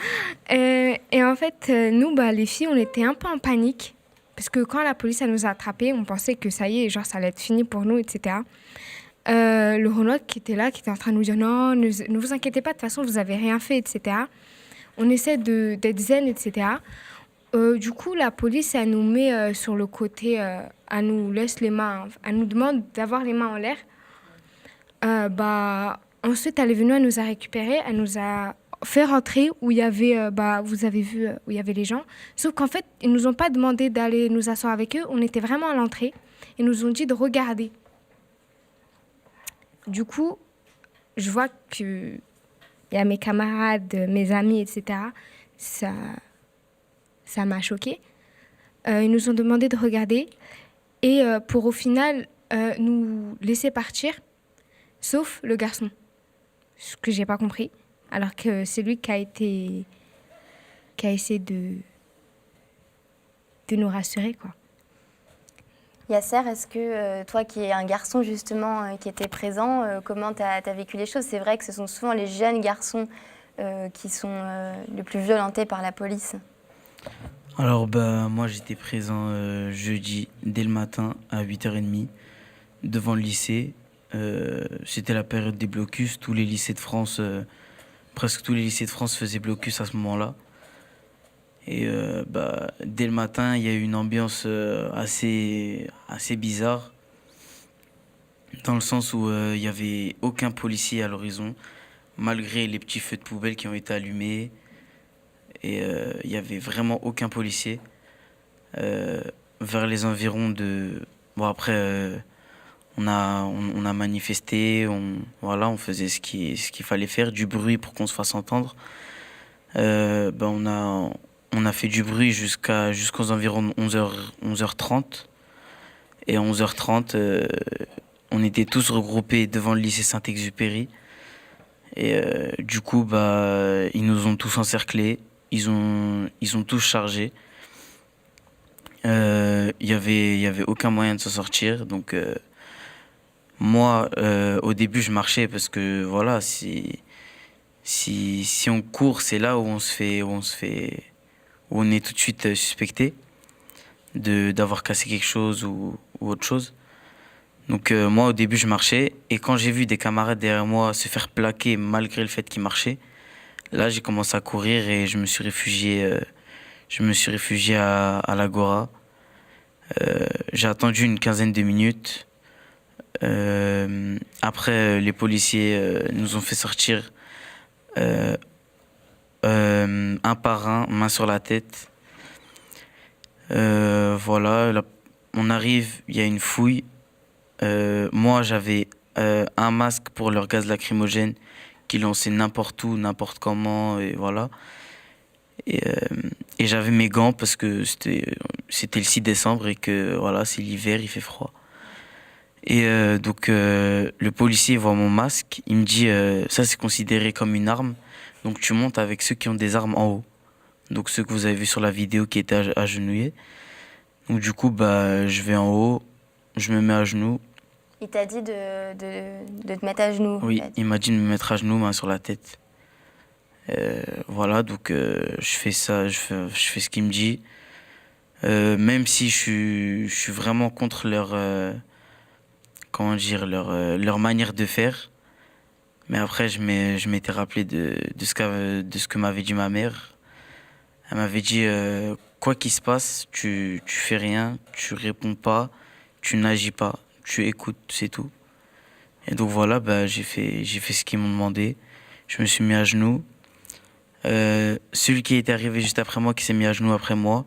Et en fait, nous, les filles, on était un peu en panique. Parce que quand la police nous a attrapés, on pensait que ça y est, genre ça allait être fini pour nous, etc. Le Renoir qui était là, qui était en train de nous dire non, ne vous inquiétez pas, de toute façon, vous n'avez rien fait, etc. On essaie d'être zen, etc. Du coup, la police, elle nous met sur le côté, elle nous laisse les mains, elle nous demande d'avoir les mains en l'air. Ensuite, elle est venue, elle nous a récupérés, elle nous a fait rentrer où il y avait, vous avez vu, où il y avait les gens. Sauf qu'en fait, ils nous ont pas demandé d'aller nous asseoir avec eux. On était vraiment à l'entrée. Ils nous ont dit de regarder. Du coup, je vois qu'il y a mes camarades, mes amis, etc. Ça m'a choquée. Ils nous ont demandé de regarder et pour au final nous laisser partir, sauf le garçon. Ce que j'ai pas compris. Alors que c'est lui qui a essayé de nous rassurer, quoi. Yasser, est-ce que toi qui es un garçon justement qui était présent, comment tu as vécu les choses? C'est vrai que ce sont souvent les jeunes garçons qui sont les plus violentés par la police. Alors moi j'étais présent jeudi dès le matin à 8h30 devant le lycée. C'était la période des blocus, tous les lycées de France... presque tous les lycées de France faisaient blocus à ce moment-là. Et dès le matin, il y a eu une ambiance assez bizarre, dans le sens où il n'y avait aucun policier à l'horizon, malgré les petits feux de poubelle qui ont été allumés. Et il n'y avait vraiment aucun policier. Vers les environs de... Bon, après, on a manifesté, on faisait ce qu'il fallait faire, du bruit pour qu'on se fasse entendre. On a fait du bruit jusqu'aux environs de 11h30. Et à 11h30, on était tous regroupés devant le lycée Saint-Exupéry. Et du coup, ils nous ont tous encerclés. Ils ont tous chargé. Il y avait aucun moyen de s'en sortir. Donc, moi, au début, je marchais parce que, voilà, si on court, c'est là où on est tout de suite suspecté d'avoir cassé quelque chose ou autre chose. Donc moi, au début, je marchais. Et quand j'ai vu des camarades derrière moi se faire plaquer malgré le fait qu'ils marchaient, là, j'ai commencé à courir et je me suis réfugié à l'Agora. J'ai attendu une quinzaine de minutes. Après, les policiers nous ont fait sortir un par un, main sur la tête. Voilà, là, on arrive, il y a une fouille. Moi, j'avais un masque pour leur gaz lacrymogène qui lançait n'importe où, n'importe comment, et voilà. Et j'avais mes gants parce que c'était le 6 décembre et que voilà, c'est l'hiver, il fait froid. Et donc le policier voit mon masque, il me dit ça c'est considéré comme une arme, donc tu montes avec ceux qui ont des armes en haut. Donc ceux que vous avez vu sur la vidéo qui étaient agenouillés. Donc du coup je vais en haut, je me mets à genoux. Il t'a dit de te mettre à genoux? Oui, en fait. il m'a dit de me mettre à genoux, main sur la tête. Voilà, donc je fais ça, je fais ce qu'il me dit. Même si je suis vraiment contre leur manière de faire. Mais après, je m'étais rappelé de ce que m'avait dit ma mère. Elle m'avait dit, quoi qu'il se passe, tu fais rien, tu réponds pas, tu n'agis pas, tu écoutes, c'est tout. Et donc voilà, j'ai fait ce qu'ils m'ont demandé. Je me suis mis à genoux. Celui qui était arrivé juste après moi, qui s'est mis à genoux après moi,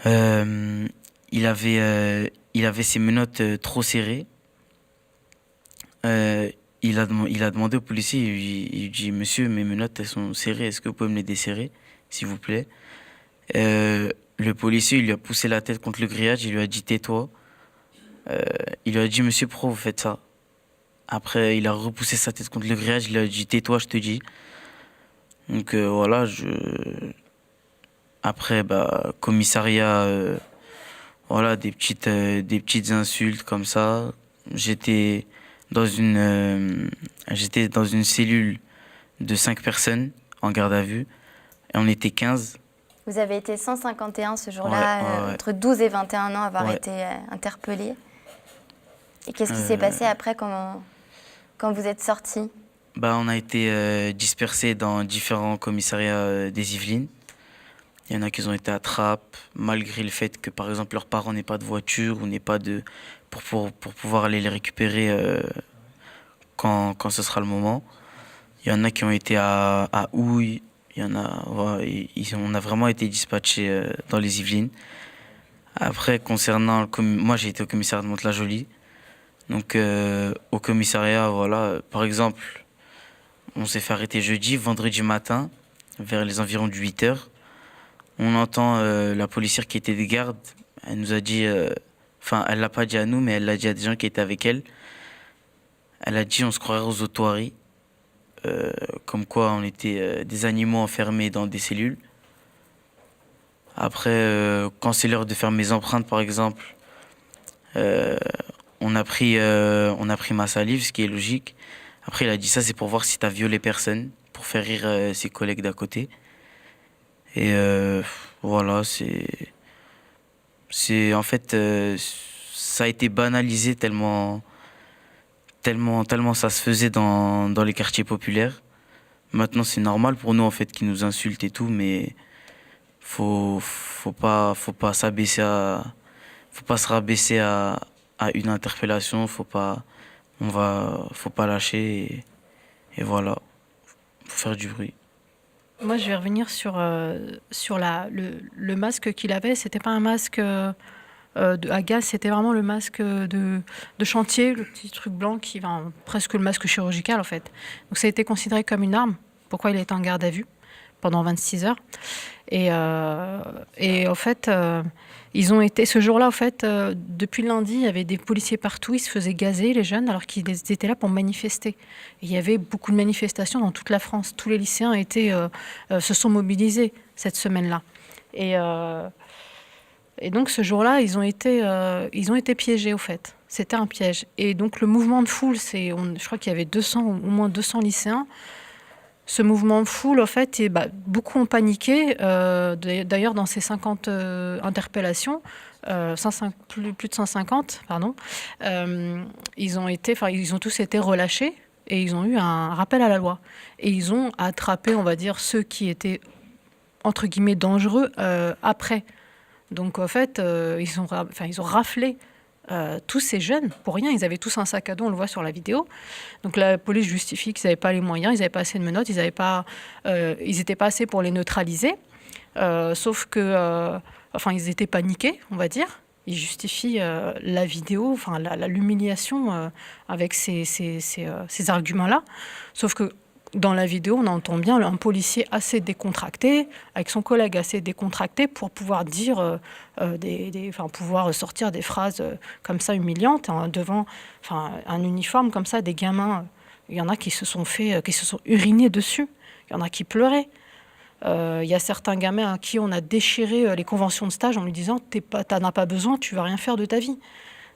il avait ses menottes trop serrées. Il a demandé au policier, il dit « Monsieur, mes menottes, elles sont serrées, est-ce que vous pouvez me les desserrer, s'il vous plaît ?» Le policier, il lui a poussé la tête contre le grillage, il lui a dit « Tais-toi ». Il lui a dit « Monsieur, pourquoi vous faites ça ?» Après, il a repoussé sa tête contre le grillage, il lui a dit « Tais-toi, je te dis ». Donc voilà, après, commissariat, voilà, des petites insultes comme ça. J'étais dans une cellule de 5 personnes en garde à vue et on était 15. Vous avez été 151 ce jour-là, ouais. entre 12 et 21 ans, avoir Ouais. été interpellés. Et qu'est-ce qui s'est passé après quand vous êtes sortis? On a été dispersés dans différents commissariats des Yvelines. Il y en a qui ont été à Trappes, malgré le fait que, par exemple, leurs parents n'aient pas de voiture ou n'aient pas de... pour pouvoir aller les récupérer quand ce sera le moment. Il y en a qui ont été à Houille. Il y en a... on a vraiment été dispatchés dans les Yvelines. Après, concernant... Moi, j'ai été au commissariat de Mantes-la-Jolie. Donc, au commissariat, voilà, par exemple... On s'est fait arrêter vendredi matin, vers les environs de 8h. On entend la policière qui était de garde. Elle nous a dit, elle l'a pas dit à nous, mais elle l'a dit à des gens qui étaient avec elle. Elle a dit, on se croirait aux auto-arrêts, comme quoi on était des animaux enfermés dans des cellules. Après, quand c'est l'heure de faire mes empreintes, par exemple, on a pris ma salive, ce qui est logique. Après, il a dit ça, c'est pour voir si t'as violé personne, pour faire rire ses collègues d'à côté. Et voilà, en fait, ça a été banalisé tellement ça se faisait dans les quartiers populaires. Maintenant, c'est normal pour nous, en fait, qu'ils nous insultent et tout, mais faut pas s'abaisser faut pas se rabaisser à une interpellation, faut pas lâcher et voilà, faut faire du bruit. Moi, je vais revenir sur le masque qu'il avait. C'était pas un masque à gaz, c'était vraiment le masque de chantier, le petit truc blanc presque le masque chirurgical en fait. Donc ça a été considéré comme une arme. Pourquoi il était en garde à vue pendant 26 heures. Et en fait, ils ont été ce jour-là, en fait, depuis lundi, il y avait des policiers partout, ils se faisaient gazer, les jeunes, alors qu'ils étaient là pour manifester. Et il y avait beaucoup de manifestations dans toute la France. Tous les lycéens se sont mobilisés cette semaine-là. Et donc ce jour-là, ils ont été piégés, au fait. C'était un piège. Et donc le mouvement de foule, je crois qu'il y avait au moins 200 lycéens. Ce mouvement de foule, en fait, beaucoup ont paniqué. D'ailleurs, dans ces 50 interpellations, plus de 150, pardon, ils ont tous été relâchés et ils ont eu un rappel à la loi. Et ils ont attrapé, on va dire, ceux qui étaient, entre guillemets, dangereux après. Donc, en fait, ils ont raflé tous ces jeunes, pour rien, ils avaient tous un sac à dos, on le voit sur la vidéo. Donc la police justifie qu'ils n'avaient pas les moyens, ils n'avaient pas assez de menottes, ils n'étaient pas assez pour les neutraliser. Sauf que, ils étaient paniqués, on va dire. Ils justifient la vidéo, l'humiliation avec ces arguments-là. Sauf que dans la vidéo, on entend bien un policier assez décontracté, avec son collègue assez décontracté, pour pouvoir dire, pouvoir sortir des phrases comme ça humiliantes devant un uniforme comme ça, des gamins. Il y en a qui se sont urinés dessus. Il y en a qui pleuraient. Il y a certains gamins à qui on a déchiré les conventions de stage en lui disant t'en as pas besoin, tu vas rien faire de ta vie.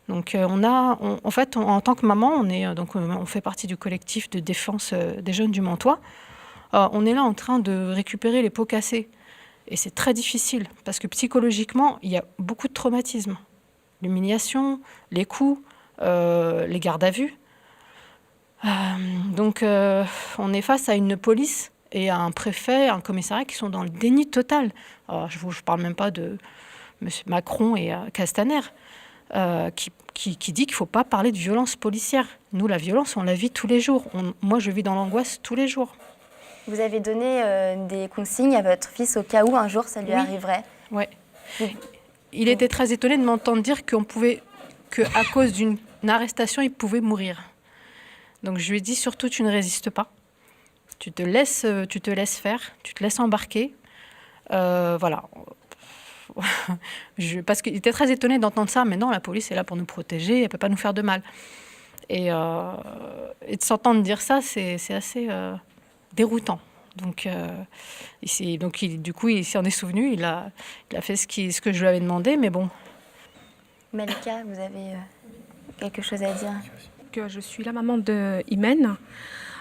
Donc en fait, en tant que maman, on fait partie du collectif de défense des jeunes du Mantois. On est là en train de récupérer les pots cassés. Et c'est très difficile parce que psychologiquement, il y a beaucoup de traumatismes. L'humiliation, les coups, les gardes à vue. Donc, on est face à une police et à un préfet, un commissariat qui sont dans le déni total. Alors, je ne parle même pas de M. Macron et Castaner, qui dit qu'il ne faut pas parler de violence policière. Nous, la violence, on la vit tous les jours. Moi, je vis dans l'angoisse tous les jours. Vous avez donné des consignes à votre fils au cas où un jour ça lui arriverait. Oui. Il était très étonné de m'entendre dire qu'à cause d'une arrestation, il pouvait mourir. Donc je lui ai dit, surtout, tu ne résistes pas. Tu te laisses faire, tu te laisses embarquer. Voilà. Parce qu'il était très étonné d'entendre ça, mais non, la police est là pour nous protéger, elle ne peut pas nous faire de mal. Et de s'entendre dire ça, c'est assez déroutant. Donc, du coup, il s'en est souvenu, il a fait ce que je lui avais demandé, mais bon. Malika, vous avez quelque chose à dire? Je suis la maman de Imen.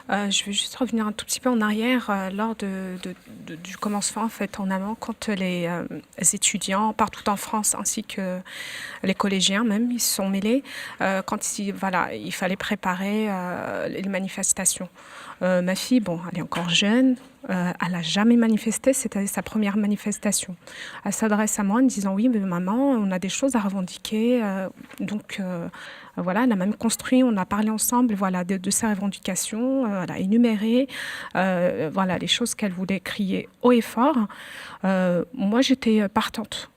Je vais juste revenir un tout petit peu en arrière lors du commencement, en fait, en amont, quand les étudiants partout en France ainsi que les collégiens même, ils se sont mêlés quand il fallait préparer les manifestations. Ma fille, elle est encore jeune, elle n'a jamais manifesté, c'était sa première manifestation. Elle s'adresse à moi en me disant « Oui, mais maman, on a des choses à revendiquer. » Voilà, elle a même construit, on a parlé ensemble de ses revendications, elle a énuméré les choses qu'elle voulait crier haut et fort. Moi, j'étais partante.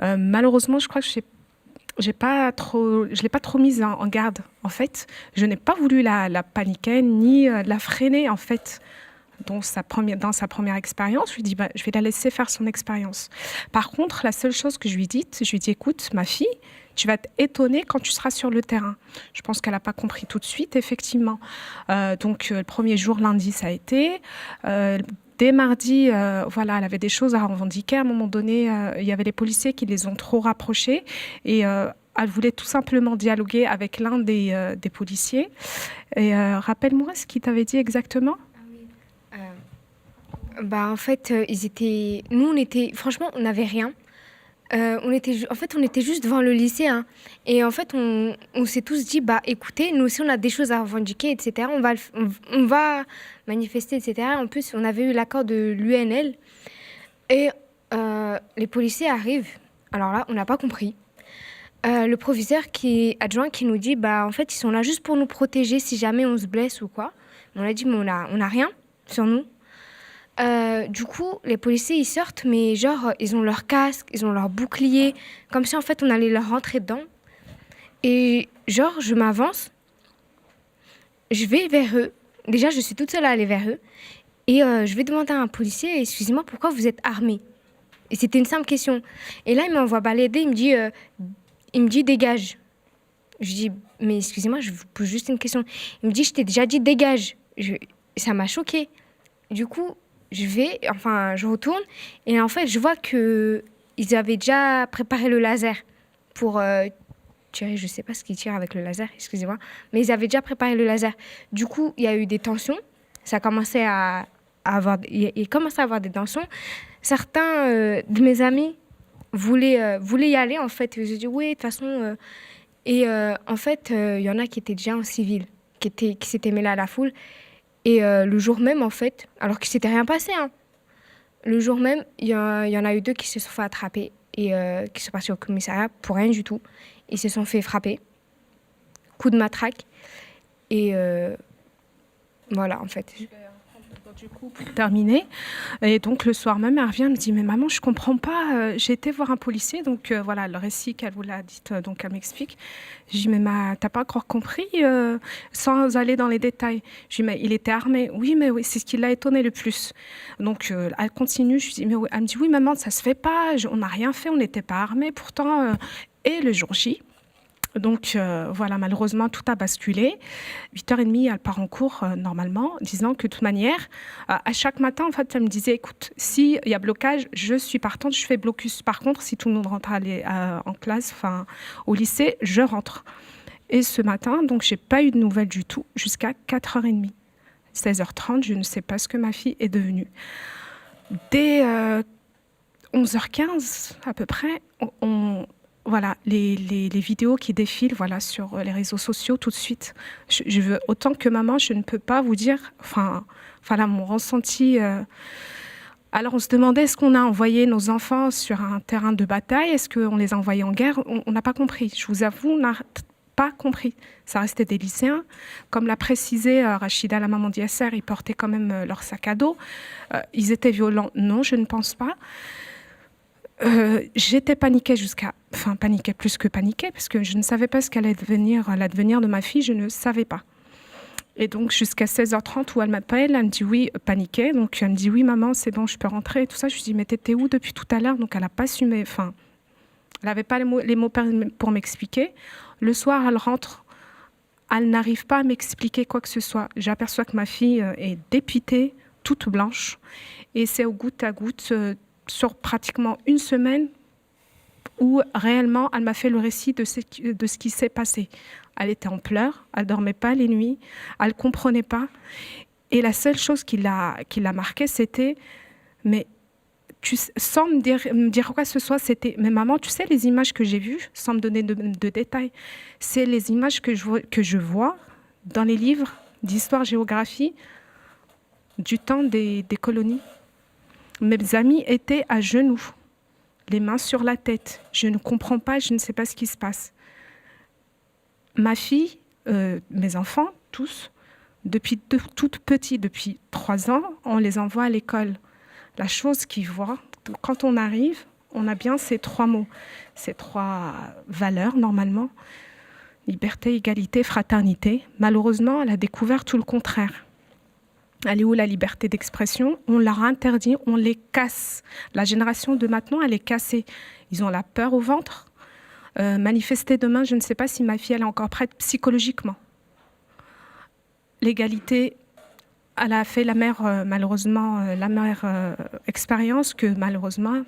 Malheureusement, je crois que je ne l'ai pas trop mise en garde, en fait. Je n'ai pas voulu la paniquer ni la freiner, en fait. Dans sa première expérience, je lui ai dit, je vais la laisser faire son expérience. Par contre, la seule chose que je lui ai dite, écoute, ma fille, tu vas t'étonner quand tu seras sur le terrain. Je pense qu'elle n'a pas compris tout de suite, effectivement. Donc, le premier jour, lundi, ça a été. Dès mardi, elle avait des choses à revendiquer. À un moment donné, il y avait les policiers qui les ont trop rapprochés et elle voulait tout simplement dialoguer avec l'un des policiers. Et rappelle-moi ce qu'il t'avait dit exactement. En fait, franchement, on n'avait rien. On était juste devant le lycée. Hein. Et en fait, on s'est tous dit, écoutez, nous aussi, on a des choses à revendiquer, etc. On va manifester, etc. En plus, on avait eu l'accord de l'UNL. Et les policiers arrivent. Alors là, on n'a pas compris. Le proviseur adjoint qui nous dit, en fait, ils sont là juste pour nous protéger si jamais on se blesse ou quoi. On a dit, mais on a rien sur nous. Du coup, les policiers, ils sortent, mais ils ont leur casque, ils ont leur bouclier, comme si, en fait, on allait leur rentrer dedans. Et je m'avance, je vais vers eux. Déjà, je suis toute seule à aller vers eux. Et je vais demander à un policier, excusez-moi, pourquoi vous êtes armé? Et c'était une simple question. Et là, il m'envoie balader, il me dit, dégage. Je dis, mais excusez-moi, je vous pose juste une question. Il me dit, je t'ai déjà dit, dégage. Ça m'a choquée. Du coup, je retourne et en fait, je vois qu'ils avaient déjà préparé le laser pour tirer. Je ne sais pas ce qu'ils tirent avec le laser, excusez-moi, mais ils avaient déjà préparé le laser. Du coup, il y a eu des tensions. Ça commençait il commençait à avoir des tensions. Certains de mes amis voulaient y aller, en fait. J'ai dit, oui, de toute façon... en fait, il y en a qui étaient déjà en civil, qui s'étaient mêlés à la foule. Et le jour même, en fait, alors qu'il ne s'était rien passé, hein, le jour même, il y en a eu 2 qui se sont fait attraper et qui sont partis au commissariat pour rien du tout. Ils se sont fait frapper, coup de matraque. Et voilà, en fait. Du coup, pour terminer, et donc le soir même, elle revient, elle me dit, mais maman, je comprends pas, j'ai été voir un policier, donc le récit qu'elle vous l'a dit, donc elle m'explique. Je dis, mais t'as pas encore compris, sans aller dans les détails. Je dis, mais il était armé. Oui, c'est ce qui l'a étonné le plus. Donc elle continue, je dis, mais oui. Elle me dit, oui maman, ça se fait pas, on n'a rien fait, on n'était pas armés, pourtant, et le jour J. Donc malheureusement, tout a basculé. 8h30, elle part en cours normalement, disant que de toute manière, à chaque matin, en fait, elle me disait, écoute, s'il y a blocage, je suis partante, je fais blocus. Par contre, si tout le monde rentre en classe, au lycée, je rentre. Et ce matin, donc, j'ai pas eu de nouvelles du tout jusqu'à 4h30. 16h30, je ne sais pas ce que ma fille est devenue. Dès 11h15, à peu près, voilà, les vidéos qui défilent sur les réseaux sociaux tout de suite. Je veux, autant que maman, je ne peux pas vous dire, voilà, mon ressenti. Alors on se demandait, est-ce qu'on a envoyé nos enfants sur un terrain de bataille? Est-ce qu'on les a envoyés en guerre? On n'a pas compris. Je vous avoue, on n'a pas compris. Ça restait des lycéens. Comme l'a précisé Rachida, la maman d'Yasser, ils portaient quand même leur sac à dos. Ils étaient violents? Non, je ne pense pas. J'étais paniquée paniquée plus que paniquée, parce que je ne savais pas ce qu'allait devenir l'advenir de ma fille, je ne savais pas. Et donc jusqu'à 16h30 où elle m'appelle, elle me dit oui, paniquée, donc elle me dit oui maman, c'est bon, je peux rentrer, et tout ça. Je lui dis mais t'étais où depuis tout à l'heure? Donc elle n'a pas su, elle n'avait pas les mots pour m'expliquer. Le soir, elle rentre, elle n'arrive pas à m'expliquer quoi que ce soit. J'aperçois que ma fille est dépitée, toute blanche, et c'est au goutte à goutte, sur pratiquement une semaine, où réellement elle m'a fait le récit de ce qui s'est passé. Elle était en pleurs, elle ne dormait pas les nuits, elle ne comprenait pas. Et la seule chose qui l'a marquée, c'était, mais sans me dire quoi que ce soit, c'était, mais maman, tu sais les images que j'ai vues, sans me donner de détails, c'est les images que je vois dans les livres d'histoire-géographie du temps des colonies. Mes amis étaient à genoux, les mains sur la tête. Je ne comprends pas, je ne sais pas ce qui se passe. Ma fille, mes enfants, tous, depuis toute petite, depuis 3 ans, on les envoie à l'école. La chose qu'ils voient, quand on arrive, on a bien ces 3 mots, ces 3 valeurs normalement, liberté, égalité, fraternité. Malheureusement, elle a découvert tout le contraire. Elle est où la liberté d'expression? On leur interdit, on les casse. La génération de maintenant, elle est cassée. Ils ont la peur au ventre. Manifester demain, je ne sais pas si ma fille elle est encore prête psychologiquement. L'égalité, elle a fait malheureusement, expérience que malheureusement,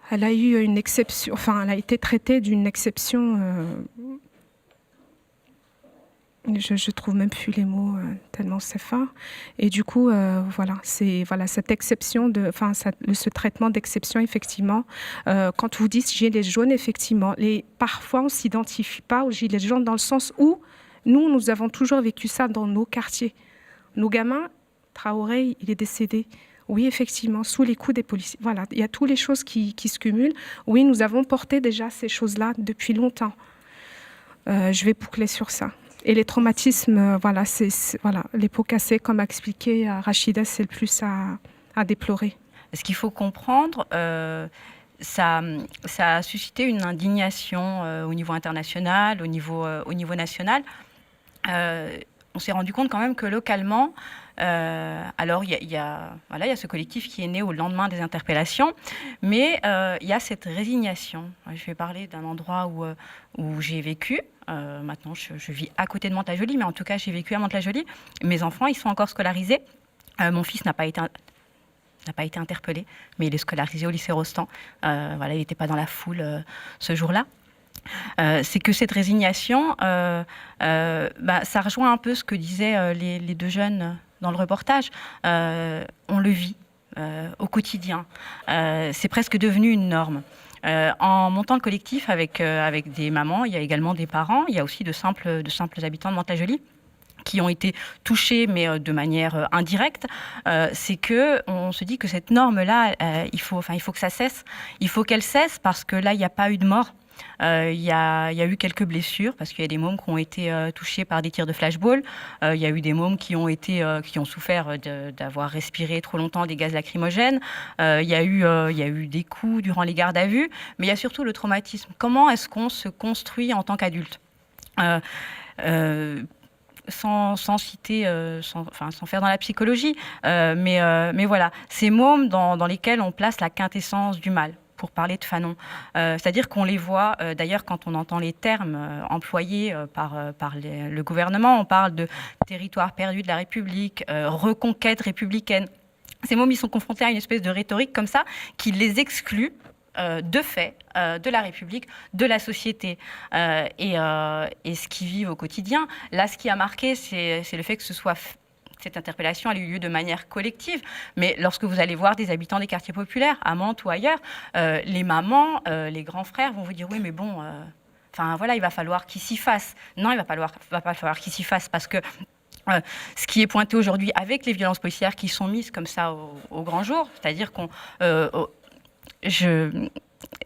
elle a eu une exception, elle a été traitée d'une exception. Je trouve même plus les mots tellement c'est fort. Et du coup, cette exception ce traitement d'exception, effectivement. Quand vous dites gilets jaunes, effectivement, parfois on s'identifie pas aux gilets jaunes dans le sens où nous avons toujours vécu ça dans nos quartiers. Nos gamins, Traoré, il est décédé. Oui, effectivement, sous les coups des policiers. Voilà, il y a toutes les choses qui se cumulent. Oui, nous avons porté déjà ces choses-là depuis longtemps. Je vais boucler sur ça. Et les traumatismes, les pots cassés, comme a expliqué Rachida, c'est le plus à déplorer. Ce qu'il faut comprendre, ça a suscité une indignation au niveau international, au niveau national. On s'est rendu compte quand même que localement, alors il y a ce collectif qui est né au lendemain des interpellations, mais il y a cette résignation. Je vais parler d'un endroit où j'ai vécu. Maintenant, je vis à côté de Mantes-la-Jolie, mais en tout cas, j'ai vécu à Mantes-la-Jolie. Mes enfants, ils sont encore scolarisés. Mon fils n'a pas été interpellé, mais il est scolarisé au lycée Rostand. Il n'était pas dans la foule ce jour-là. C'est que cette résignation, ça rejoint un peu ce que disaient les 2 jeunes dans le reportage. On le vit au quotidien. C'est presque devenu une norme. En montant le collectif avec des mamans, il y a également des parents, il y a aussi de simples habitants de Mantes-la-Jolie qui ont été touchés, mais de manière indirecte. C'est qu'on se dit que cette norme-là, il faut que ça cesse. Il faut qu'elle cesse parce que là, il n'y a pas eu de mort. Il y a eu quelques blessures parce qu'il y a des mômes qui ont été touchés par des tirs de flashball. Il y a eu des mômes qui ont souffert d'avoir respiré trop longtemps des gaz lacrymogènes. Il y a eu des coups durant les gardes à vue. Mais il y a surtout le traumatisme. Comment est-ce qu'on se construit en tant qu'adulte sans faire dans la psychologie, mais voilà, ces mômes dans lesquels on place la quintessence du mal. Pour parler de Fanon. C'est-à-dire qu'on les voit, d'ailleurs, quand on entend les termes employés par le gouvernement, on parle de territoire perdu de la République, reconquête républicaine. Ces mots, ils sont confrontés à une espèce de rhétorique comme ça qui les exclut de fait de la République, de la société et ce qu'ils vivent au quotidien. Là, ce qui a marqué, c'est le fait que ce soit cette interpellation a eu lieu de manière collective, mais lorsque vous allez voir des habitants des quartiers populaires, à Mantes ou ailleurs, les mamans, les grands frères vont vous dire oui, mais bon, enfin voilà, il va falloir qu'ils s'y fassent. Non, il va pas falloir qu'ils s'y fassent parce que ce qui est pointé aujourd'hui avec les violences policières qui sont mises comme ça au grand jour, c'est-à-dire qu'on...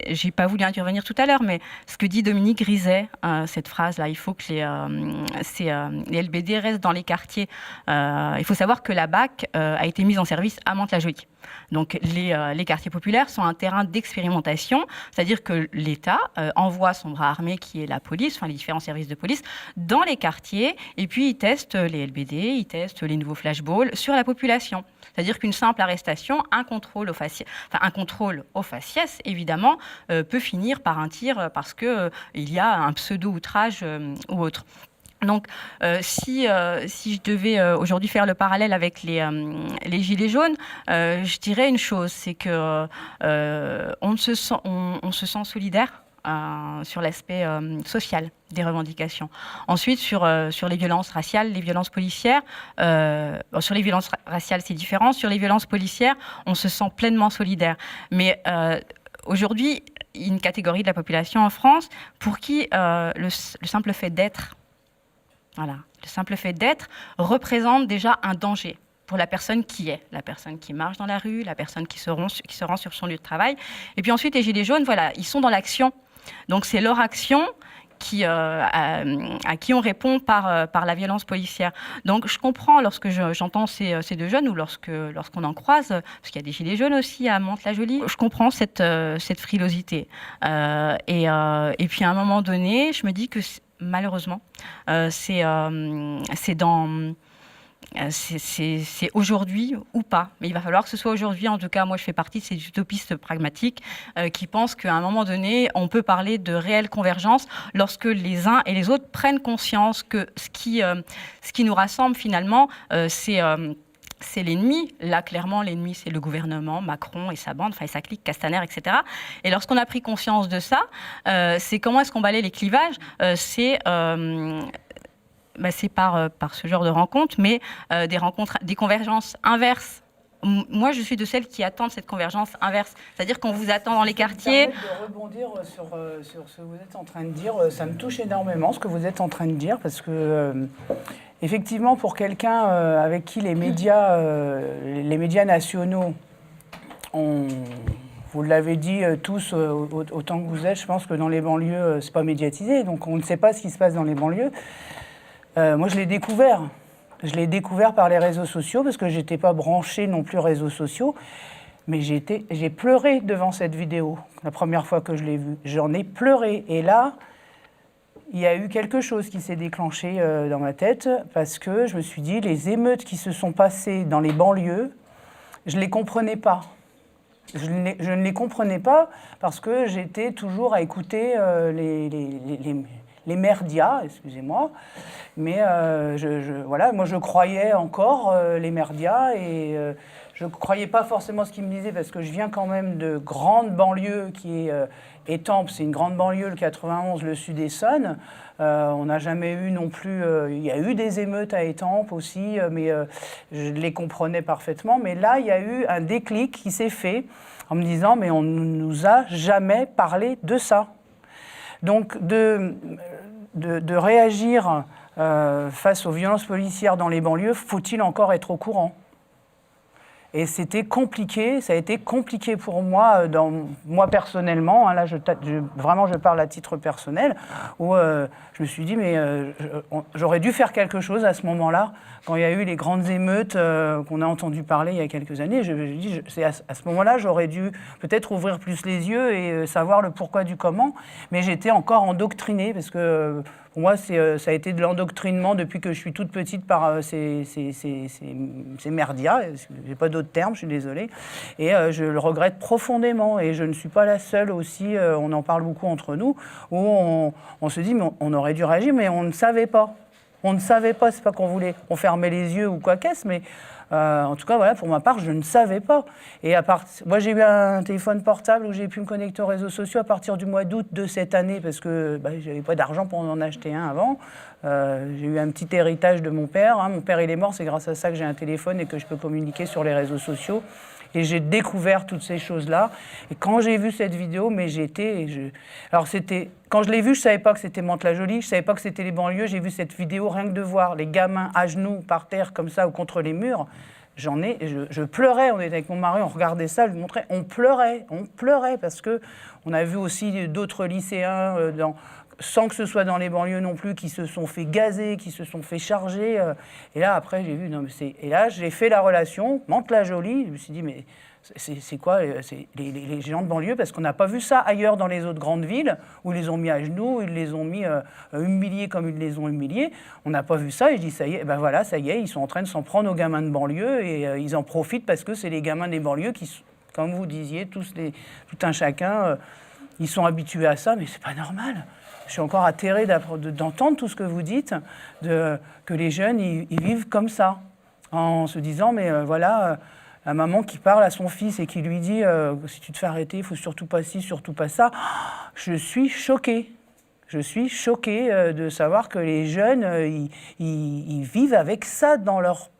J'ai pas voulu intervenir tout à l'heure, mais ce que dit Dominique Griset, cette phrase-là, il faut que les LBD restent dans les quartiers. Il faut savoir que la BAC a été mise en service à Mantes-la-Jolie. Donc les quartiers populaires sont un terrain d'expérimentation, c'est-à-dire que l'État envoie son bras armé qui est la police, enfin les différents services de police, dans les quartiers, et puis ils testent les LBD, ils testent les nouveaux flashballs sur la population. C'est-à-dire qu'une simple arrestation, un contrôle au faciès, évidemment, peut finir par un tir parce qu'il y a un pseudo-outrage ou autre. Donc, si je devais aujourd'hui faire le parallèle avec les Gilets jaunes, je dirais une chose, c'est que on se sent solidaire sur l'aspect social des revendications. Ensuite, sur les violences raciales, les violences policières, sur les violences raciales, c'est différent. Sur les violences policières, on se sent pleinement solidaire. Mais aujourd'hui, il y a une catégorie de la population en France pour qui le simple fait d'être, voilà, le simple fait d'être représente déjà un danger pour la personne qui est, la personne qui marche dans la rue, la personne qui se rend sur son lieu de travail. Et puis ensuite, les Gilets jaunes, voilà, ils sont dans l'action. Donc c'est leur action à qui on répond par la violence policière. Donc je comprends lorsque j'entends ces deux jeunes ou lorsqu'on en croise, parce qu'il y a des Gilets jaunes aussi à Mantes-la-Jolie, je comprends cette frilosité. Et puis à un moment donné, je me dis que malheureusement, c'est aujourd'hui ou pas. Mais il va falloir que ce soit aujourd'hui. En tout cas, moi, je fais partie de ces utopistes pragmatiques qui pensent qu'à un moment donné, on peut parler de réelle convergence lorsque les uns et les autres prennent conscience que ce qui nous rassemble finalement, c'est l'ennemi. Là, clairement, l'ennemi, c'est le gouvernement, Macron et sa bande, enfin, et sa clique, Castaner, etc. Et lorsqu'on a pris conscience de ça, c'est comment est-ce qu'on balaye les clivages, c'est par ce genre de rencontres, mais des convergences inverses. Moi, je suis de celles qui attendent cette convergence inverse. C'est-à-dire qu'on vous attend dans les quartiers. De rebondir sur ce que vous êtes en train de dire, ça me touche énormément, ce que vous êtes en train de dire, parce que, effectivement, pour quelqu'un avec qui les médias nationaux vous l'avez dit tous, autant que vous êtes, je pense que dans les banlieues, c'est pas médiatisé, donc on ne sait pas ce qui se passe dans les banlieues. Moi, je l'ai découvert. Je l'ai découvert par les réseaux sociaux parce que je n'étais pas branchée non plus réseaux sociaux. Mais j'ai pleuré devant cette vidéo. La première fois que je l'ai vue, j'en ai pleuré. Et là, il y a eu quelque chose qui s'est déclenché dans ma tête parce que je me suis dit, les émeutes qui se sont passées dans les banlieues, je ne les comprenais pas. Je ne les comprenais pas parce que j'étais toujours à écouter les merdias, excusez-moi, mais voilà, moi je croyais encore les merdias et je ne croyais pas forcément ce qu'ils me disaient parce que je viens quand même de grande banlieue qui est Étampes, c'est une grande banlieue, le 91, le Sud Essonne. On n'a jamais eu non plus... il y a eu des émeutes à Étampes aussi, mais je les comprenais parfaitement. Mais là, il y a eu un déclic qui s'est fait en me disant, mais on ne nous a jamais parlé de ça. Donc, de réagir face aux violences policières dans les banlieues, faut-il encore être au courant ? Et c'était compliqué, ça a été compliqué pour moi, moi personnellement, hein, là vraiment je parle à titre personnel, où je me suis dit mais j'aurais dû faire quelque chose à ce moment-là, quand il y a eu les grandes émeutes qu'on a entendu parler il y a quelques années, je me dis à ce moment-là j'aurais dû peut-être ouvrir plus les yeux et savoir le pourquoi du comment, mais j'étais encore endoctrinée, parce que pour moi, ça a été de l'endoctrinement depuis que je suis toute petite par ces merdias. J'ai pas d'autres termes, je suis désolée. Et je le regrette profondément. Et je ne suis pas la seule aussi, on en parle beaucoup entre nous, où on se dit, mais on aurait dû réagir, mais on ne savait pas. On ne savait pas, c'est pas qu'on voulait, on fermait les yeux ou quoi qu'est-ce, mais En tout cas, voilà, pour ma part, je ne savais pas. Et moi, j'ai eu un téléphone portable où j'ai pu me connecter aux réseaux sociaux à partir du mois d'août de cette année parce que je n'avais pas d'argent pour en acheter un avant. J'ai eu un petit héritage de mon père. Mon père, il est mort. C'est grâce à ça que j'ai un téléphone et que je peux communiquer sur les réseaux sociaux. Et j'ai découvert toutes ces choses-là. Et quand j'ai vu cette vidéo, mais alors quand je l'ai vue, je ne savais pas que c'était Mantes-la-Jolie, je ne savais pas que c'était les banlieues. J'ai vu cette vidéo, rien que de voir les gamins à genoux par terre comme ça ou contre les murs. Je pleurais, on était avec mon mari, on regardait ça, je lui montrais, on pleurait parce qu'on a vu aussi d'autres lycéens sans que ce soit dans les banlieues non plus, qui se sont fait gazer, qui se sont fait charger. Et là, après, j'ai vu... Et là, j'ai fait la relation, Mantes-la-Jolie. Je me suis dit, mais c'est quoi les gens de banlieue? Parce qu'on n'a pas vu ça ailleurs dans les autres grandes villes, où ils les ont mis à genoux, ils les ont mis humiliés comme ils les ont humiliés. On n'a pas vu ça. Et je dis, ça y est, ça y est, ils sont en train de s'en prendre aux gamins de banlieue. Et ils en profitent parce que c'est les gamins des banlieues qui, comme vous disiez, tout un chacun, ils sont habitués à ça, mais c'est pas normal. Je suis encore atterrée d'entendre tout ce que vous dites, que les jeunes, ils vivent comme ça, en se disant, mais voilà, la maman qui parle à son fils et qui lui dit, si tu te fais arrêter, il ne faut surtout pas ci, surtout pas ça. Je suis choquée. Je suis choquée de savoir que les jeunes, ils vivent avec ça dans leur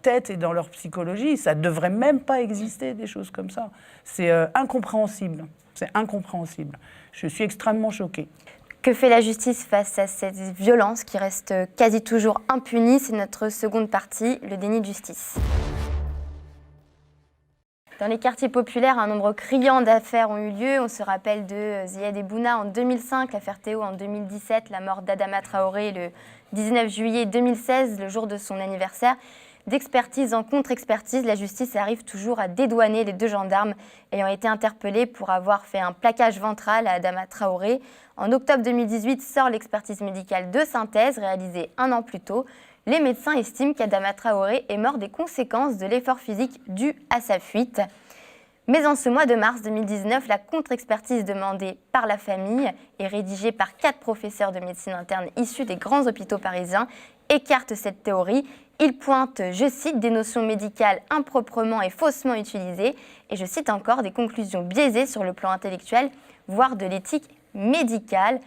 tête et dans leur psychologie. Ça ne devrait même pas exister, des choses comme ça. C'est incompréhensible. C'est incompréhensible. Je suis extrêmement choquée. Que fait la justice face à cette violence qui reste quasi toujours impunie? C'est notre seconde partie, le déni de justice. Dans les quartiers populaires, un nombre criant d'affaires ont eu lieu. On se rappelle de Ziad Ebouna en 2005, l'affaire Théo en 2017, la mort d'Adama Traoré le 19 juillet 2016, le jour de son anniversaire. D'expertise en contre-expertise, la justice arrive toujours à dédouaner les 2 gendarmes ayant été interpellés pour avoir fait un plaquage ventral à Adama Traoré. En octobre 2018 sort l'expertise médicale de synthèse réalisée 1 an plus tôt. Les médecins estiment qu'Adama Traoré est mort des conséquences de l'effort physique dû à sa fuite. Mais en ce mois de mars 2019, la contre-expertise demandée par la famille et rédigée par 4 professeurs de médecine interne issus des grands hôpitaux parisiens écarte cette théorie. Il pointe, je cite, des notions médicales improprement et faussement utilisées, et je cite encore des conclusions biaisées sur le plan intellectuel, voire de l'éthique médicale.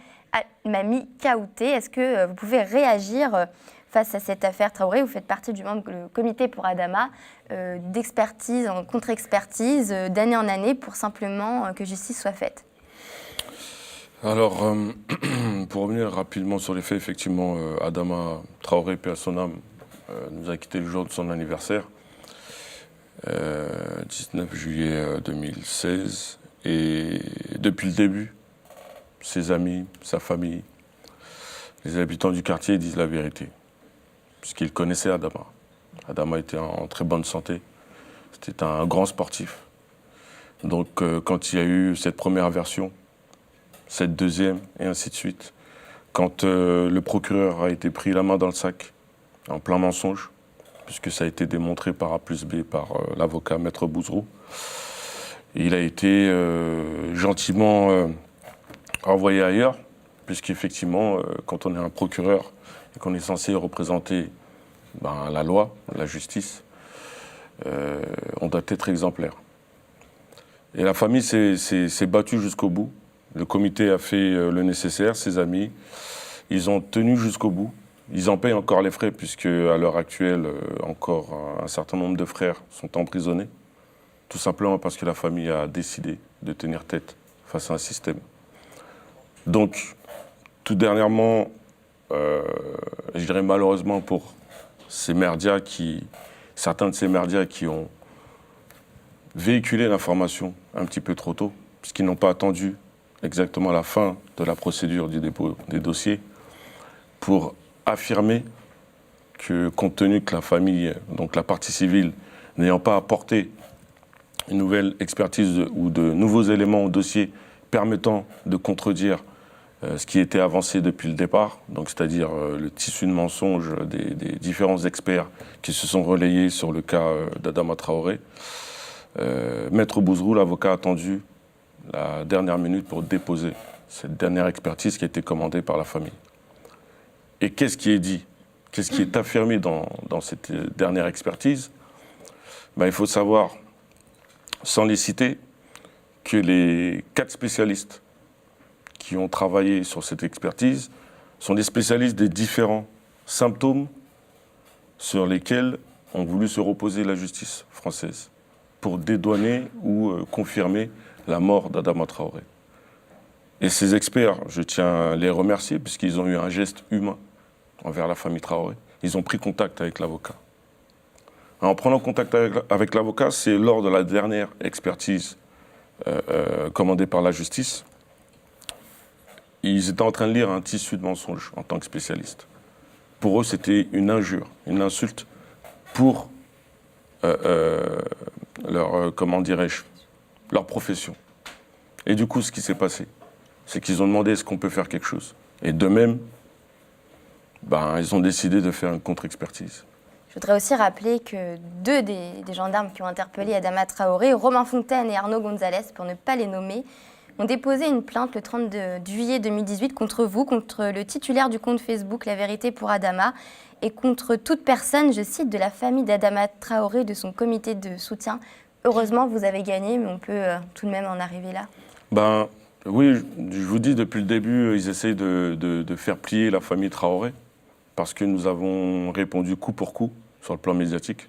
Mamie Kaouté, est-ce que vous pouvez réagir face à cette affaire Traoré? Vous faites partie du comité pour Adama, d'expertise en contre-expertise, d'année en année, pour simplement que justice soit faite. Alors, pour revenir rapidement sur les faits, effectivement, Adama Traoré, paix à son âme, nous a quitté le jour de son anniversaire, 19 juillet 2016. Et depuis le début, ses amis, sa famille, les habitants du quartier disent la vérité. Puisqu'ils connaissaient Adama. Adama était en très bonne santé. C'était un grand sportif. Donc, quand il y a eu cette première version, cette deuxième, et ainsi de suite, quand le procureur a été pris la main dans le sac, en plein mensonge, puisque ça a été démontré par A plus B par l'avocat Maître Bouzrou. Il a été gentiment renvoyé ailleurs, puisqu'effectivement, quand on est un procureur et qu'on est censé représenter la loi, la justice, on doit être exemplaire. Et la famille s'est battue jusqu'au bout. Le comité a fait le nécessaire, ses amis, ils ont tenu jusqu'au bout. Ils en payent encore les frais, puisque à l'heure actuelle, encore un certain nombre de frères sont emprisonnés, tout simplement parce que la famille a décidé de tenir tête face à un système. Donc, tout dernièrement, je dirais malheureusement pour ces merdias certains de ces merdias qui ont véhiculé l'information un petit peu trop tôt, puisqu'ils n'ont pas attendu exactement la fin de la procédure du dépôt des dossiers pour affirmer que, compte tenu que la famille, donc la partie civile, n'ayant pas apporté une nouvelle expertise ou de nouveaux éléments au dossier permettant de contredire ce qui était avancé depuis le départ, donc c'est-à-dire le tissu de mensonges des différents experts qui se sont relayés sur le cas d'Adama Traoré, Maître Bouzrou, l'avocat, a attendu la dernière minute pour déposer cette dernière expertise qui a été commandée par la famille. Et qu'est-ce qui est dit Qu'est-ce qui est affirmé dans cette dernière expertise? Il faut savoir, sans les citer, que les 4 spécialistes qui ont travaillé sur cette expertise sont des spécialistes des différents symptômes sur lesquels ont voulu se reposer la justice française pour dédouaner ou confirmer la mort d'Adama Traoré. Et ces experts, je tiens à les remercier puisqu'ils ont eu un geste humain envers la famille Traoré. Ils ont pris contact avec l'avocat. En prenant contact avec l'avocat, c'est lors de la dernière expertise commandée par la justice, ils étaient en train de lire un tissu de mensonges en tant que spécialistes. Pour eux, c'était une injure, une insulte pour leur, comment dirais-je, leur profession. Et du coup, ce qui s'est passé, c'est qu'ils ont demandé est-ce qu'on peut faire quelque chose. Et de même, ils ont décidé de faire une contre-expertise. Je voudrais aussi rappeler que 2 des gendarmes qui ont interpellé Adama Traoré, Romain Fontaine et Arnaud Gonzalez, pour ne pas les nommer, ont déposé une plainte le 30 juillet 2018 contre vous, contre le titulaire du compte Facebook La Vérité pour Adama et contre toute personne, je cite, de la famille d'Adama Traoré, de son comité de soutien. Heureusement, vous avez gagné, mais on peut tout de même en arriver là. Oui, je vous dis, depuis le début, ils essayent de faire plier la famille Traoré parce que nous avons répondu coup pour coup sur le plan médiatique.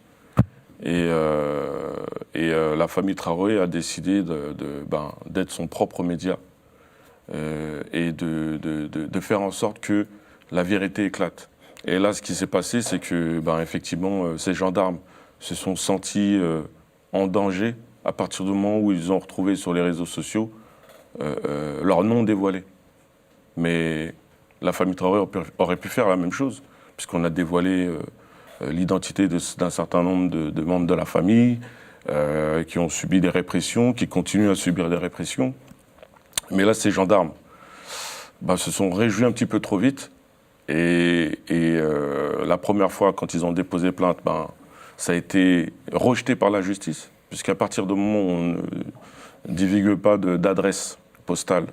Et la famille Traoré a décidé d'être son propre média et de faire en sorte que la vérité éclate. Et là, ce qui s'est passé, c'est que, effectivement, ces gendarmes se sont sentis en danger à partir du moment où ils ont retrouvé sur les réseaux sociaux leur nom dévoilé. Mais la famille Traoré aurait pu faire la même chose, puisqu'on a dévoilé l'identité d'un certain nombre de membres de la famille qui ont subi des répressions, qui continuent à subir des répressions. Mais là, ces gendarmes se sont réjouis un petit peu trop vite. Et la première fois, quand ils ont déposé plainte, ça a été rejeté par la justice, puisqu'à partir du moment où on ne divulgue pas d'adresse postale,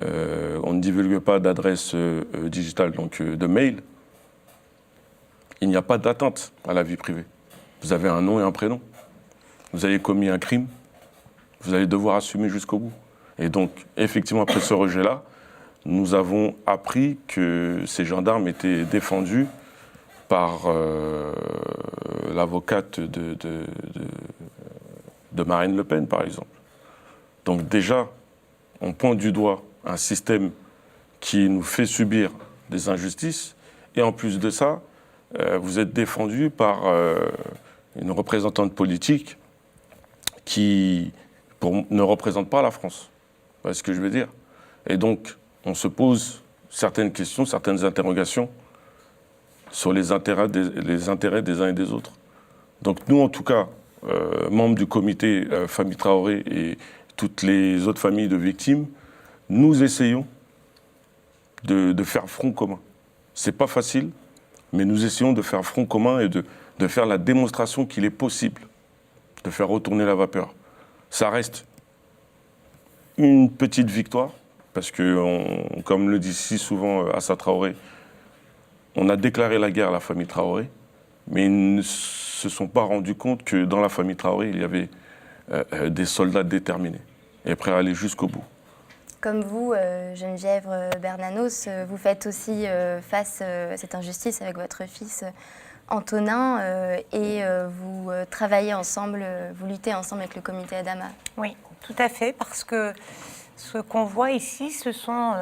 on ne divulgue pas d'adresse digitale, donc de mail, il n'y a pas d'atteinte à la vie privée. Vous avez un nom et un prénom. Vous avez commis un crime, vous allez devoir assumer jusqu'au bout. Et donc, effectivement, après ce rejet-là, nous avons appris que ces gendarmes étaient défendus par l'avocate de Marine Le Pen, par exemple. Donc déjà, on pointe du doigt un système qui nous fait subir des injustices. Et en plus de ça, vous êtes défendu par une représentante politique qui ne représente pas la France. Vous voyez ce que je veux dire? Et donc, on se pose certaines questions, certaines interrogations sur les intérêts des uns et des autres. Donc nous, en tout cas, membres du comité Famille Traoré et toutes les autres familles de victimes, nous essayons de faire front commun. C'est pas facile, mais nous essayons de faire front commun et de faire la démonstration qu'il est possible de faire retourner la vapeur. Ça reste une petite victoire, parce que, comme le dit si souvent Assa Traoré, on a déclaré la guerre à la famille Traoré, mais ils ne se sont pas rendus compte que dans la famille Traoré, il y avait des soldats déterminés et prêts à aller jusqu'au bout. Comme vous, Geneviève Bernanos, vous faites aussi face à cette injustice avec votre fils Antonin et vous travaillez ensemble, vous luttez ensemble avec le comité Adama. Oui, tout à fait, parce que ce qu'on voit ici, ce sont,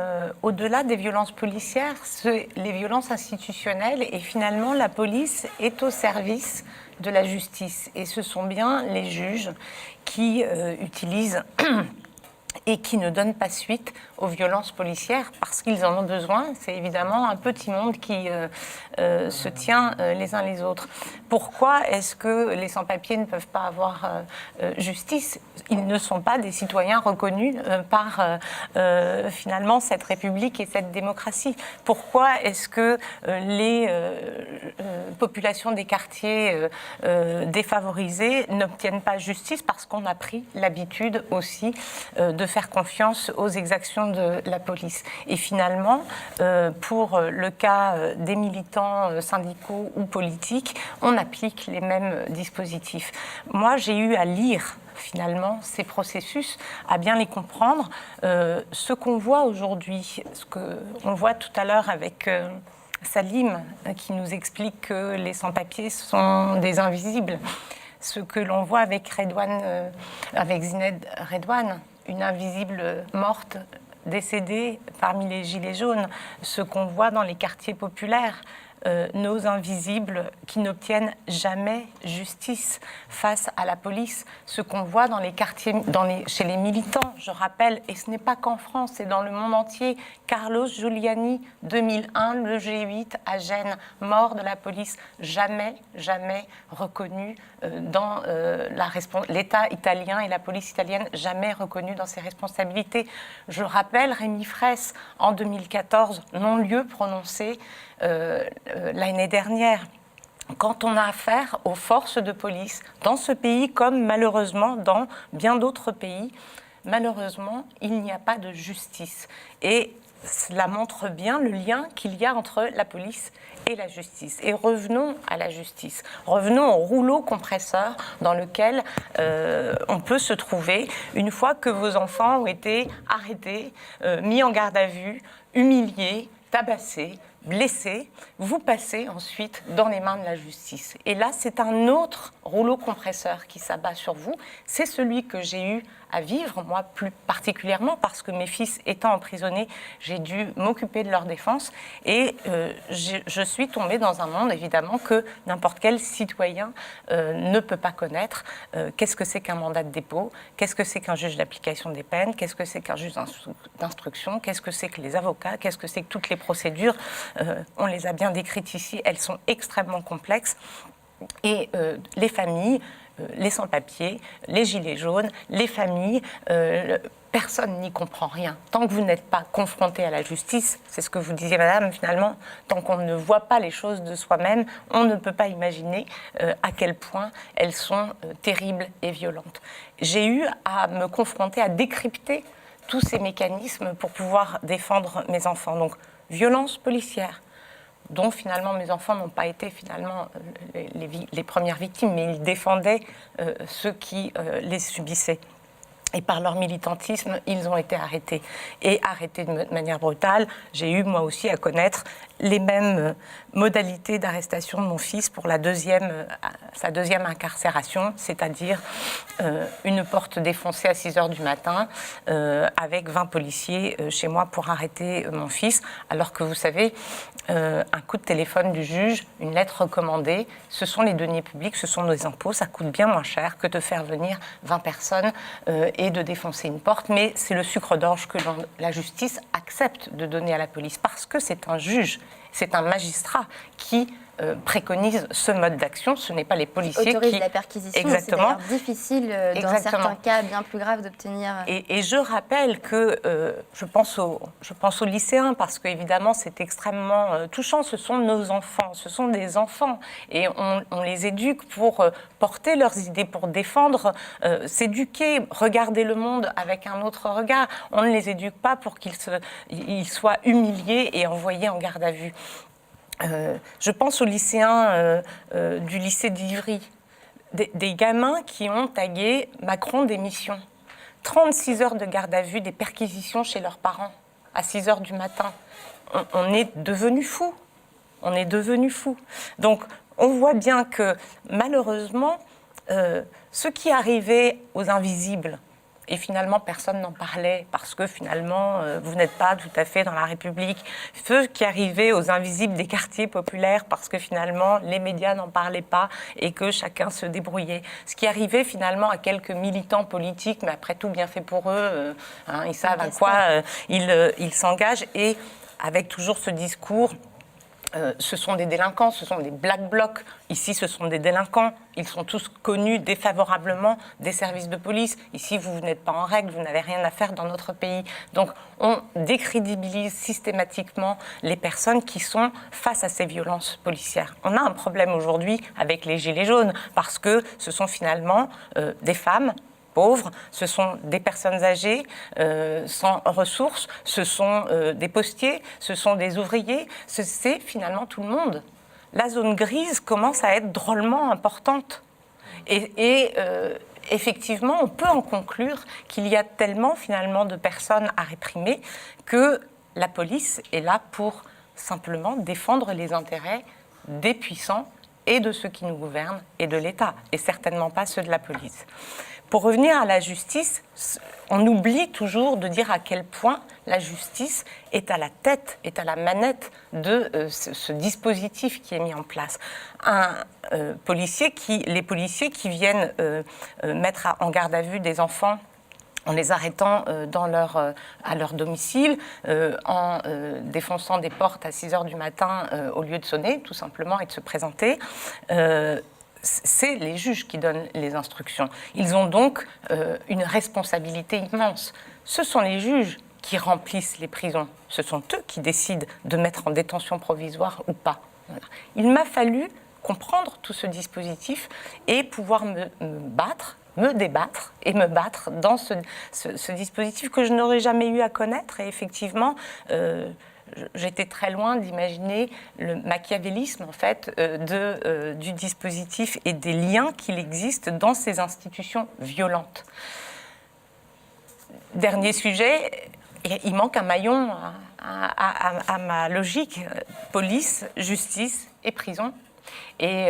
au-delà des violences policières, les violences institutionnelles, et finalement la police est au service de la justice. Et ce sont bien les juges qui utilisent et qui ne donnent pas suite aux violences policières parce qu'ils en ont besoin. C'est évidemment un petit monde qui se tient les uns les autres. Pourquoi est-ce que les sans-papiers ne peuvent pas avoir justice? Ils ne sont pas des citoyens reconnus par finalement cette République et cette démocratie. Pourquoi est-ce que les populations des quartiers défavorisés n'obtiennent pas justice? Parce qu'on a pris l'habitude aussi de faire faire confiance aux exactions de la police. Et finalement, pour le cas des militants syndicaux ou politiques, on applique les mêmes dispositifs. Moi, j'ai eu à lire finalement ces processus, à bien les comprendre. Ce qu'on voit aujourd'hui, ce qu'on voit tout à l'heure avec Salim, qui nous explique que les sans-papiers sont des invisibles. Ce que l'on voit avec avec Zined Redouane, une invisible morte, décédée parmi les gilets jaunes. Ce qu'on voit dans les quartiers populaires, nos invisibles qui n'obtiennent jamais justice face à la police. Ce qu'on voit dans les quartiers, chez les militants, je rappelle, et ce n'est pas qu'en France, c'est dans le monde entier. Carlos Giuliani, 2001, le G8 à Gênes, mort de la police, jamais reconnu dans l'État italien et la police italienne, jamais reconnu dans ses responsabilités. Je rappelle Rémi Fraisse, en 2014, non-lieu prononcé l'année dernière. Quand on a affaire aux forces de police dans ce pays, comme malheureusement dans bien d'autres pays, malheureusement, il n'y a pas de justice. Et cela montre bien le lien qu'il y a entre la police et la justice. Et revenons à la justice. Revenons au rouleau compresseur dans lequel on peut se trouver une fois que vos enfants ont été arrêtés, mis en garde à vue, humiliés, tabassés, blessés, vous passez ensuite dans les mains de la justice. Et là, c'est un autre rouleau compresseur qui s'abat sur vous. C'est celui que j'ai eu à vivre, moi plus particulièrement, parce que mes fils étant emprisonnés, j'ai dû m'occuper de leur défense. Et je suis tombée dans un monde, évidemment, que n'importe quel citoyen ne peut pas connaître. Qu'est-ce que c'est qu'un mandat de dépôt? Qu'est-ce que c'est qu'un juge d'application des peines? Qu'est-ce que c'est qu'un juge d'instruction? Qu'est-ce que c'est que les avocats? Qu'est-ce que c'est que toutes les procédures? On les a bien décrites ici, elles sont extrêmement complexes. Et les familles, les sans-papiers, les gilets jaunes, les familles, personne n'y comprend rien. Tant que vous n'êtes pas confronté à la justice, c'est ce que vous disiez madame, finalement, tant qu'on ne voit pas les choses de soi-même, on ne peut pas imaginer à quel point elles sont terribles et violentes. J'ai eu à me confronter, à décrypter tous ces mécanismes pour pouvoir défendre mes enfants. Donc, violence policière, dont finalement mes enfants n'ont pas été finalement les premières victimes, mais ils défendaient ceux qui les subissaient. Et par leur militantisme, ils ont été arrêtés. Et arrêtés de manière brutale. J'ai eu moi aussi à connaître les mêmes modalités d'arrestation de mon fils pour sa deuxième incarcération, c'est-à-dire une porte défoncée à 6h du matin avec 20 policiers chez moi pour arrêter mon fils. Alors que vous savez, un coup de téléphone du juge, une lettre recommandée, ce sont les deniers publics, ce sont nos impôts, ça coûte bien moins cher que de faire venir 20 personnes et de défoncer une porte. Mais c'est le sucre d'orge que la justice accepte de donner à la police parce que c'est un juge. C'est un magistrat qui préconise ce mode d'action. Ce n'est pas les policiers autorise qui... la perquisition. Exactement. C'est difficile, dans certains cas bien plus graves, d'obtenir... Et je rappelle que je pense aux lycéens, parce qu'évidemment, c'est extrêmement touchant. Ce sont nos enfants, ce sont des enfants. Et on les éduque pour porter leurs idées, pour défendre, s'éduquer, regarder le monde avec un autre regard. On ne les éduque pas pour qu'ils soient humiliés et envoyés en garde à vue. Je pense aux lycéens du lycée d'Ivry, des gamins qui ont tagué Macron démission. 36 heures de garde à vue, des perquisitions chez leurs parents à 6h du matin. On est devenus fous. On est devenus fous. Donc, on voit bien que, malheureusement, ce qui arrivait aux invisibles, et finalement, personne n'en parlait parce que finalement, vous n'êtes pas tout à fait dans la République. Ce qui arrivait aux invisibles des quartiers populaires parce que finalement, les médias n'en parlaient pas et que chacun se débrouillait. Ce qui arrivait finalement à quelques militants politiques, mais après tout, bien fait pour eux, ils savent à quoi ils s'engagent. Et avec toujours ce discours... ce sont des délinquants, ce sont des black blocs. Ici, ce sont des délinquants. Ils sont tous connus défavorablement des services de police. Ici, vous n'êtes pas en règle, vous n'avez rien à faire dans notre pays. Donc, on décrédibilise systématiquement les personnes qui sont face à ces violences policières. On a un problème aujourd'hui avec les gilets jaunes parce que ce sont finalement des femmes pauvres, ce sont des personnes âgées sans ressources, ce sont des postiers, ce sont des ouvriers, c'est finalement tout le monde. La zone grise commence à être drôlement importante. Et effectivement, on peut en conclure qu'il y a tellement finalement de personnes à réprimer que la police est là pour simplement défendre les intérêts des puissants et de ceux qui nous gouvernent et de l'État, et certainement pas ceux de la police. Pour revenir à la justice, on oublie toujours de dire à quel point la justice est à la tête, est à la manette de ce dispositif qui est mis en place. Les policiers qui viennent mettre en garde à vue des enfants en les arrêtant à leur domicile, en défonçant des portes à 6 heures du matin au lieu de sonner, tout simplement, et de se présenter. C'est les juges qui donnent les instructions. Ils ont donc une responsabilité immense. Ce sont les juges qui remplissent les prisons. Ce sont eux qui décident de mettre en détention provisoire ou pas. Voilà. Il m'a fallu comprendre tout ce dispositif et pouvoir me débattre et me battre dans ce dispositif que je n'aurais jamais eu à connaître. Et effectivement, j'étais très loin d'imaginer le machiavélisme en fait, du dispositif et des liens qu'il existe dans ces institutions violentes. Dernier sujet, il manque un maillon à ma logique, police, justice et prison. Et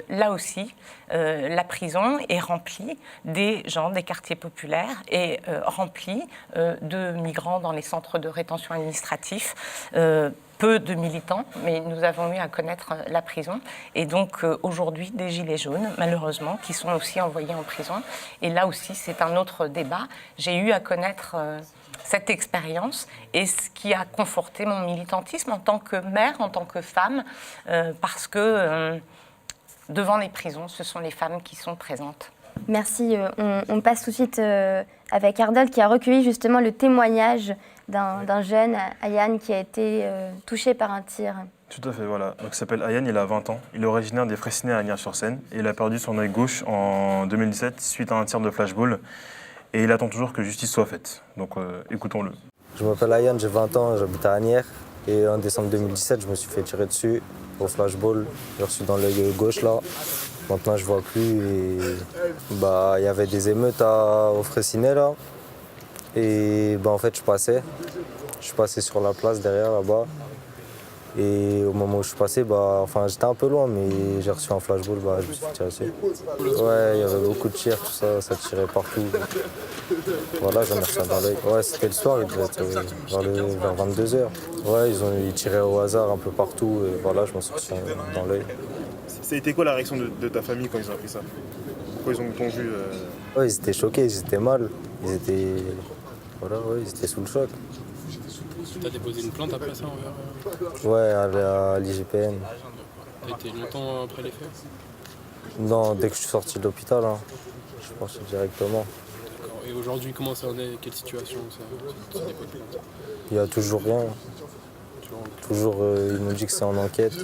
là aussi, la prison est remplie des gens des quartiers populaires et remplie de migrants dans les centres de rétention administratifs, peu de militants, mais nous avons eu à connaître la prison. Et donc aujourd'hui, des gilets jaunes, malheureusement, qui sont aussi envoyés en prison. Et là aussi, c'est un autre débat. J'ai eu à connaître cette expérience et ce qui a conforté mon militantisme en tant que mère, en tant que femme, parce que devant les prisons, ce sont les femmes qui sont présentes. Merci. On passe tout de suite avec Ardal qui a recueilli justement le témoignage d'un jeune, Ayane, qui a été touché par un tir. Tout à fait, voilà. Donc, il s'appelle Ayane, il a 20 ans. Il est originaire des Fraissinet à Agnières-sur-Seine et il a perdu son œil gauche en 2017 suite à un tir de flashball. Et il attend toujours que justice soit faite. Donc écoutons-le. Je m'appelle Ayane, j'ai 20 ans, j'habite à Agnières. Et en décembre 2017, je me suis fait tirer dessus au flashball. J'ai reçu dans l'œil gauche là. Maintenant, je vois plus. Et il y avait des émeutes au Fraissinet là. Et en fait, je suis passé sur la place derrière là-bas. Et au moment où je suis passé, j'étais un peu loin, mais j'ai reçu un flashball, je me suis fait tirer dessus. Ouais, il y avait beaucoup de tirs, tout ça, ça tirait partout. Voilà, j'en ai reçu un dans l'œil. Ouais, c'était le soir, il devait être vers 22h. Ouais, ils tiraient au hasard un peu partout, et voilà, je m'en suis reçu dans l'œil. Ça a été quoi la réaction de ta famille quand ils ont appris ça? Pourquoi ils ont vu Ouais, ils étaient choqués, ils étaient mal. Ils étaient sous le choc. Tu as déposé une plainte après ça envers Ouais, à l'IGPN. Tu as été longtemps après les faits? Non, dès que je suis sorti de l'hôpital, je suis parti directement. D'accord. Et aujourd'hui, comment ça en est? Quelle situation ça dépose de plainte? Il n'y a toujours rien. Toujours, ils m'ont dit que c'est en enquête.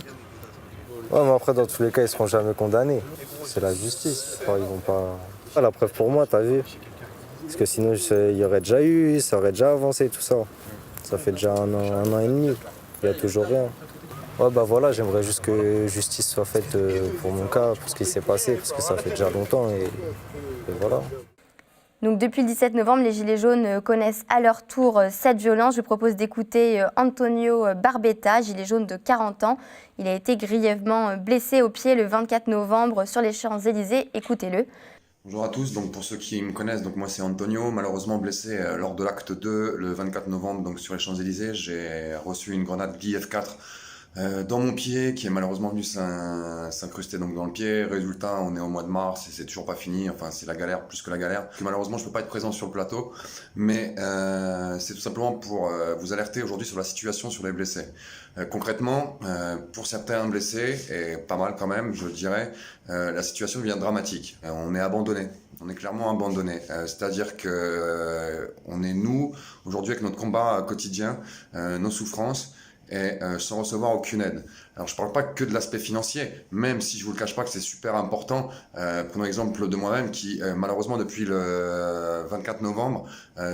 Ouais, mais après, dans tous les cas, ils ne seront jamais condamnés. C'est la justice. Enfin, ils vont pas... la preuve pour moi, t'as vu? Parce que sinon, il y aurait déjà eu, ça aurait déjà avancé, tout ça. Ça fait déjà un an et demi. Il n'y a toujours rien. Ouais, voilà, j'aimerais juste que justice soit faite pour mon cas, pour ce qui s'est passé, parce que ça fait déjà longtemps et voilà. Donc depuis le 17 novembre, les Gilets jaunes connaissent à leur tour cette violence. Je propose d'écouter Antonio Barbetta, gilet jaune de 40 ans. Il a été grièvement blessé au pied le 24 novembre sur les Champs-Élysées. Écoutez-le. Bonjour à tous, donc pour ceux qui me connaissent, donc moi c'est Antonio, malheureusement blessé lors de l'acte 2 le 24 novembre donc sur les Champs-Élysées. J'ai reçu une grenade GF4 dans mon pied qui est malheureusement venue s'incruster donc dans le pied. Résultat, on est au mois de mars et c'est toujours pas fini, enfin c'est la galère plus que la galère. Malheureusement je peux pas être présent sur le plateau, mais c'est tout simplement pour vous alerter aujourd'hui sur la situation sur les blessés. Concrètement, pour certains blessés, et pas mal quand même, je dirais, la situation devient dramatique. On est abandonné, on est clairement abandonné. C'est-à-dire que on est nous, aujourd'hui avec notre combat quotidien, nos souffrances, et sans recevoir aucune aide. Alors je ne parle pas que de l'aspect financier, même si je ne vous le cache pas que c'est super important. Prenons l'exemple de moi-même qui, malheureusement, depuis le 24 novembre,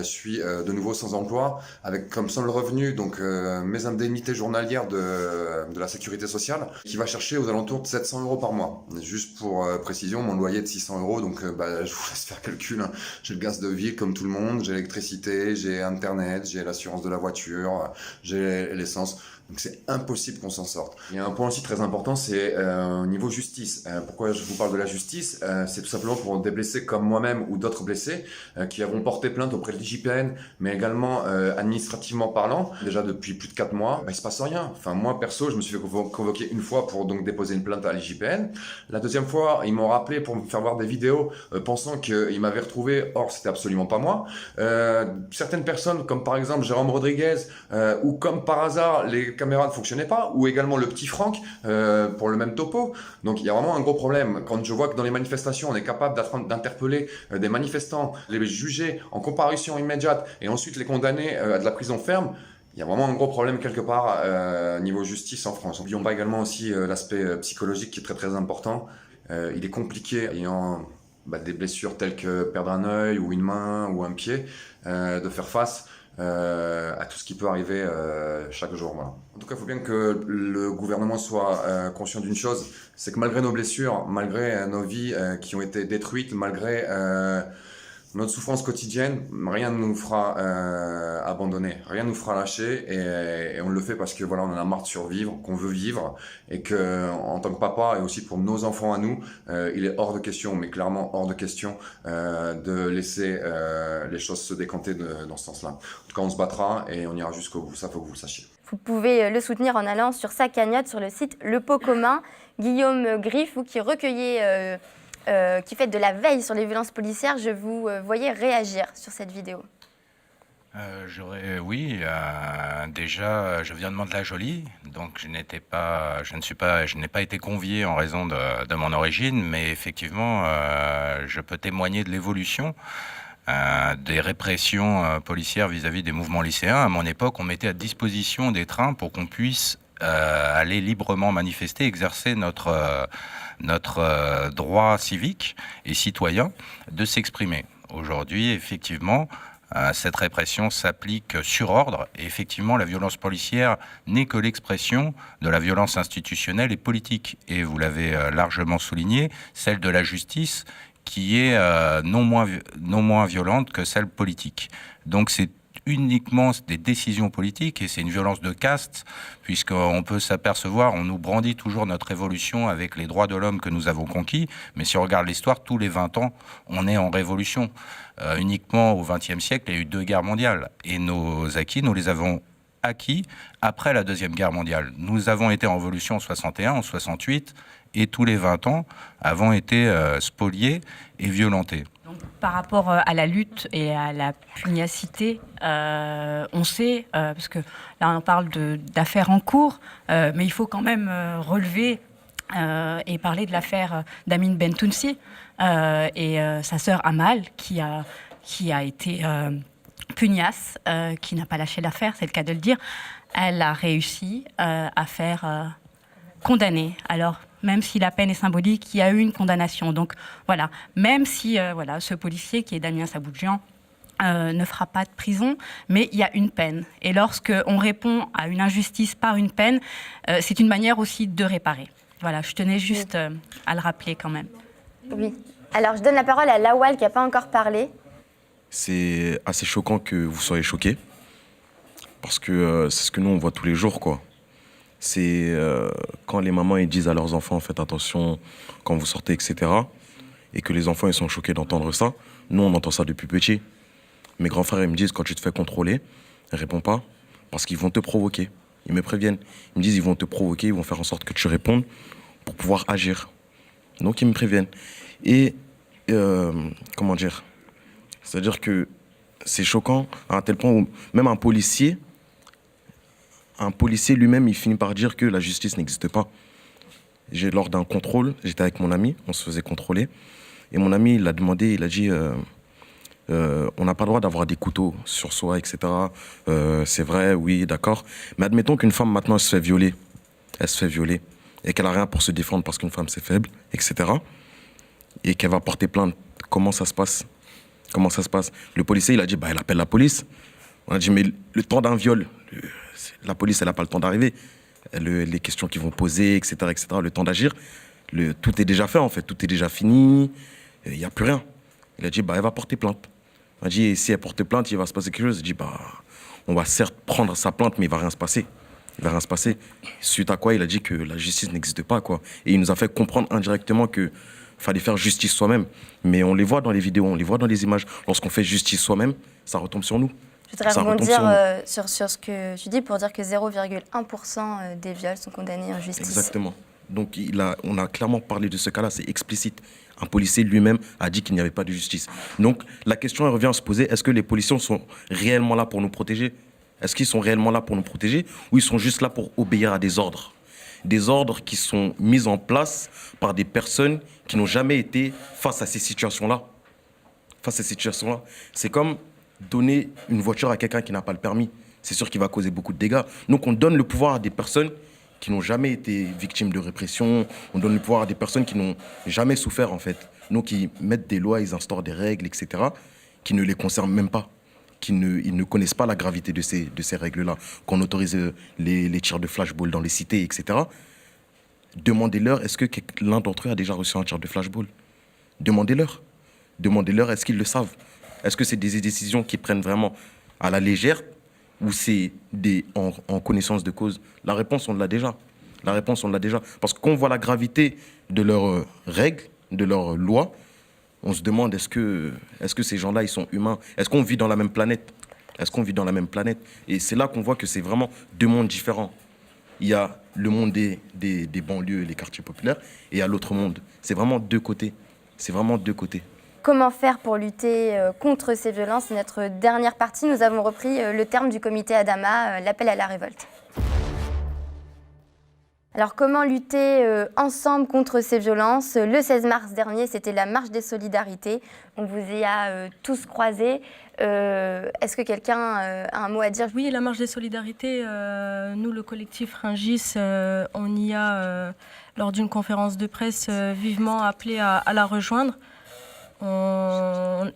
suis de nouveau sans emploi, avec comme seul revenu donc mes indemnités journalières de la sécurité sociale, qui va chercher aux alentours de 700 € par mois. Juste pour précision, mon loyer est de 600 €, donc je vous laisse faire calcul. Hein. J'ai le gaz de ville comme tout le monde, j'ai l'électricité, j'ai Internet, j'ai l'assurance de la voiture, j'ai l'essence. Donc c'est impossible qu'on s'en sorte. Il y a un point aussi très important, c'est au niveau justice. Pourquoi je vous parle de la justice? C'est tout simplement pour des blessés comme moi-même ou d'autres blessés qui avons porté plainte auprès de l'IJPN, mais également administrativement parlant. Déjà depuis plus de 4 mois, il se passe rien. Enfin moi perso, je me suis fait convoquer une fois pour donc déposer une plainte à l'IJPN. La deuxième fois, ils m'ont rappelé pour me faire voir des vidéos pensant qu'ils m'avaient retrouvé. Or c'était absolument pas moi. Certaines personnes comme par exemple Jérôme Rodriguez ou comme par hasard les caméras ne fonctionnaient pas, ou également le petit Franck pour le même topo. Donc il y a vraiment un gros problème. Quand je vois que dans les manifestations, on est capable d'interpeller des manifestants, les juger en comparution immédiate et ensuite les condamner à de la prison ferme, il y a vraiment un gros problème quelque part niveau justice en France. N'oublions pas également aussi l'aspect psychologique qui est très très important. Il est compliqué, ayant des blessures telles que perdre un œil ou une main ou un pied, de faire face à tout ce qui peut arriver chaque jour. Voilà. En tout cas, il faut bien que le gouvernement soit conscient d'une chose, c'est que malgré nos blessures, malgré nos vies qui ont été détruites, malgré notre souffrance quotidienne, rien ne nous fera abandonner, rien ne nous fera lâcher, et on le fait parce que voilà, on en a marre de survivre, qu'on veut vivre, et que en tant que papa et aussi pour nos enfants à nous, il est hors de question, mais clairement hors de question de laisser les choses se décanter dans ce sens-là. En tout cas, on se battra et on ira jusqu'au bout. Ça, faut que vous le sachiez. Vous pouvez le soutenir en allant sur sa cagnotte sur le site Le Pot Commun. Guillaume Griff, vous qui recueillez qui fait de la veille sur les violences policières, je vous voyais réagir sur cette vidéo. Déjà, je viens de Mantes-la-Jolie, donc je n'ai pas été convié en raison de mon origine, mais effectivement, je peux témoigner de l'évolution des répressions policières vis-à-vis des mouvements lycéens. À mon époque, on mettait à disposition des trains pour qu'on puisse aller librement manifester, exercer notre droit civique et citoyen de s'exprimer. Aujourd'hui, effectivement, cette répression s'applique sur ordre et effectivement, la violence policière n'est que l'expression de la violence institutionnelle et politique. Et vous l'avez largement souligné, celle de la justice qui est non moins violente que celle politique. Donc c'est uniquement des décisions politiques et c'est une violence de caste puisqu'on peut s'apercevoir, on nous brandit toujours notre évolution avec les droits de l'homme que nous avons conquis, mais si on regarde l'histoire, tous les 20 ans, on est en révolution. Uniquement au XXe siècle, il y a eu 2 guerres mondiales et nos acquis, nous les avons acquis après la Deuxième Guerre mondiale. Nous avons été en révolution en 61, en 68 et tous les 20 ans avons été spoliés et violentés. Donc, par rapport à la lutte et à la pugnacité, on sait, parce que là on parle d'affaires en cours, mais il faut quand même relever et parler de l'affaire d'Amin Bentounsi et sa sœur Amal qui a été pugnace, qui n'a pas lâché l'affaire, c'est le cas de le dire. Elle a réussi à faire condamner. Alors, même si la peine est symbolique, il y a eu une condamnation. Donc voilà, même si ce policier qui est Damien Saboudjian ne fera pas de prison, mais il y a une peine. Et lorsqu'on répond à une injustice par une peine, c'est une manière aussi de réparer. Voilà, je tenais juste à le rappeler quand même. Oui. Alors, je donne la parole à Lawal qui n'a pas encore parlé. C'est assez choquant que vous soyez choqués, parce que c'est ce que nous, on voit tous les jours, quoi. C'est quand les mamans ils disent à leurs enfants, faites attention quand vous sortez, etc. Et que les enfants ils sont choqués d'entendre ça. Nous, on entend ça depuis petit. Mes grands frères, ils me disent, quand tu te fais contrôler, réponds pas, parce qu'ils vont te provoquer. Ils me préviennent. Ils me disent, ils vont te provoquer, ils vont faire en sorte que tu répondes pour pouvoir agir. Donc, ils me préviennent. Et, comment dire, c'est-à-dire que c'est choquant à un tel point où même un policier lui-même, il finit par dire que la justice n'existe pas. Lors d'un contrôle, j'étais avec mon ami, on se faisait contrôler. Et mon ami, il a demandé, il a dit, On n'a pas le droit d'avoir des couteaux sur soi, etc. C'est vrai, oui, d'accord. Mais admettons qu'une femme, maintenant, elle se fait violer, et qu'elle n'a rien pour se défendre parce qu'une femme, c'est faible, etc. Et qu'elle va porter plainte. Comment ça se passe? Le policier, il a dit, elle appelle la police. On a dit, mais le temps d'un viol, la police, elle n'a pas le temps d'arriver. Les questions qu'ils vont poser, etc., le temps d'agir, tout est déjà fait, en fait. Tout est déjà fini. Il n'y a plus rien. Il a dit, elle va porter plainte. On a dit, et si elle porte plainte, il va se passer quelque chose. Il dit, on va certes prendre sa plainte, mais il ne va rien se passer. Suite à quoi, il a dit que la justice n'existe pas, quoi. Et il nous a fait comprendre indirectement qu'il fallait faire justice soi-même. Mais on les voit dans les vidéos, on les voit dans les images. Lorsqu'on fait justice soi-même, ça retombe sur nous. Je voudrais rebondir sur ce que tu dis pour dire que 0,1% des viols sont condamnés en justice. Exactement. Donc on a clairement parlé de ce cas-là, c'est explicite. Un policier lui-même a dit qu'il n'y avait pas de justice. Donc la question revient à se poser, est-ce que les policiers sont réellement là pour nous protéger? Est-ce qu'ils sont réellement là pour nous protéger ou ils sont juste là pour obéir à des ordres? Des ordres qui sont mis en place par des personnes qui n'ont jamais été face à ces situations-là. C'est comme donner une voiture à quelqu'un qui n'a pas le permis. C'est sûr qu'il va causer beaucoup de dégâts. Donc on donne le pouvoir à des personnes qui n'ont jamais été victimes de répression. On donne le pouvoir à des personnes qui n'ont jamais souffert, en fait. Donc ils mettent des lois, ils instaurent des règles, etc., qui ne les concernent même pas. Ils ne connaissent pas la gravité de ces règles-là. Qu'on autorise les tirs de flashball dans les cités, etc. Demandez-leur, est-ce que l'un d'entre eux a déjà reçu un tir de flashball? Demandez-leur, est-ce qu'ils le savent? Est-ce que c'est des décisions qu'ils prennent vraiment à la légère ou c'est en connaissance de cause? La réponse, on l'a déjà. Parce qu'on voit la gravité de leurs règles, de leurs lois, on se demande est-ce que ces gens-là, ils sont humains? Est-ce qu'on vit dans la même planète? Et c'est là qu'on voit que c'est vraiment deux mondes différents. Il y a le monde des banlieues et les quartiers populaires, et il y a l'autre monde. C'est vraiment deux côtés. Comment faire pour lutter contre ces violences? C'est notre dernière partie. Nous avons repris le terme du comité Adama, l'appel à la révolte. Alors comment lutter ensemble contre ces violences? Le 16 mars dernier, c'était la marche des solidarités. On vous y a tous croisés. Est-ce que quelqu'un a un mot à dire? Oui, la marche des solidarités, nous, le collectif Rungis, on y a, lors d'une conférence de presse, vivement appelé à la rejoindre. En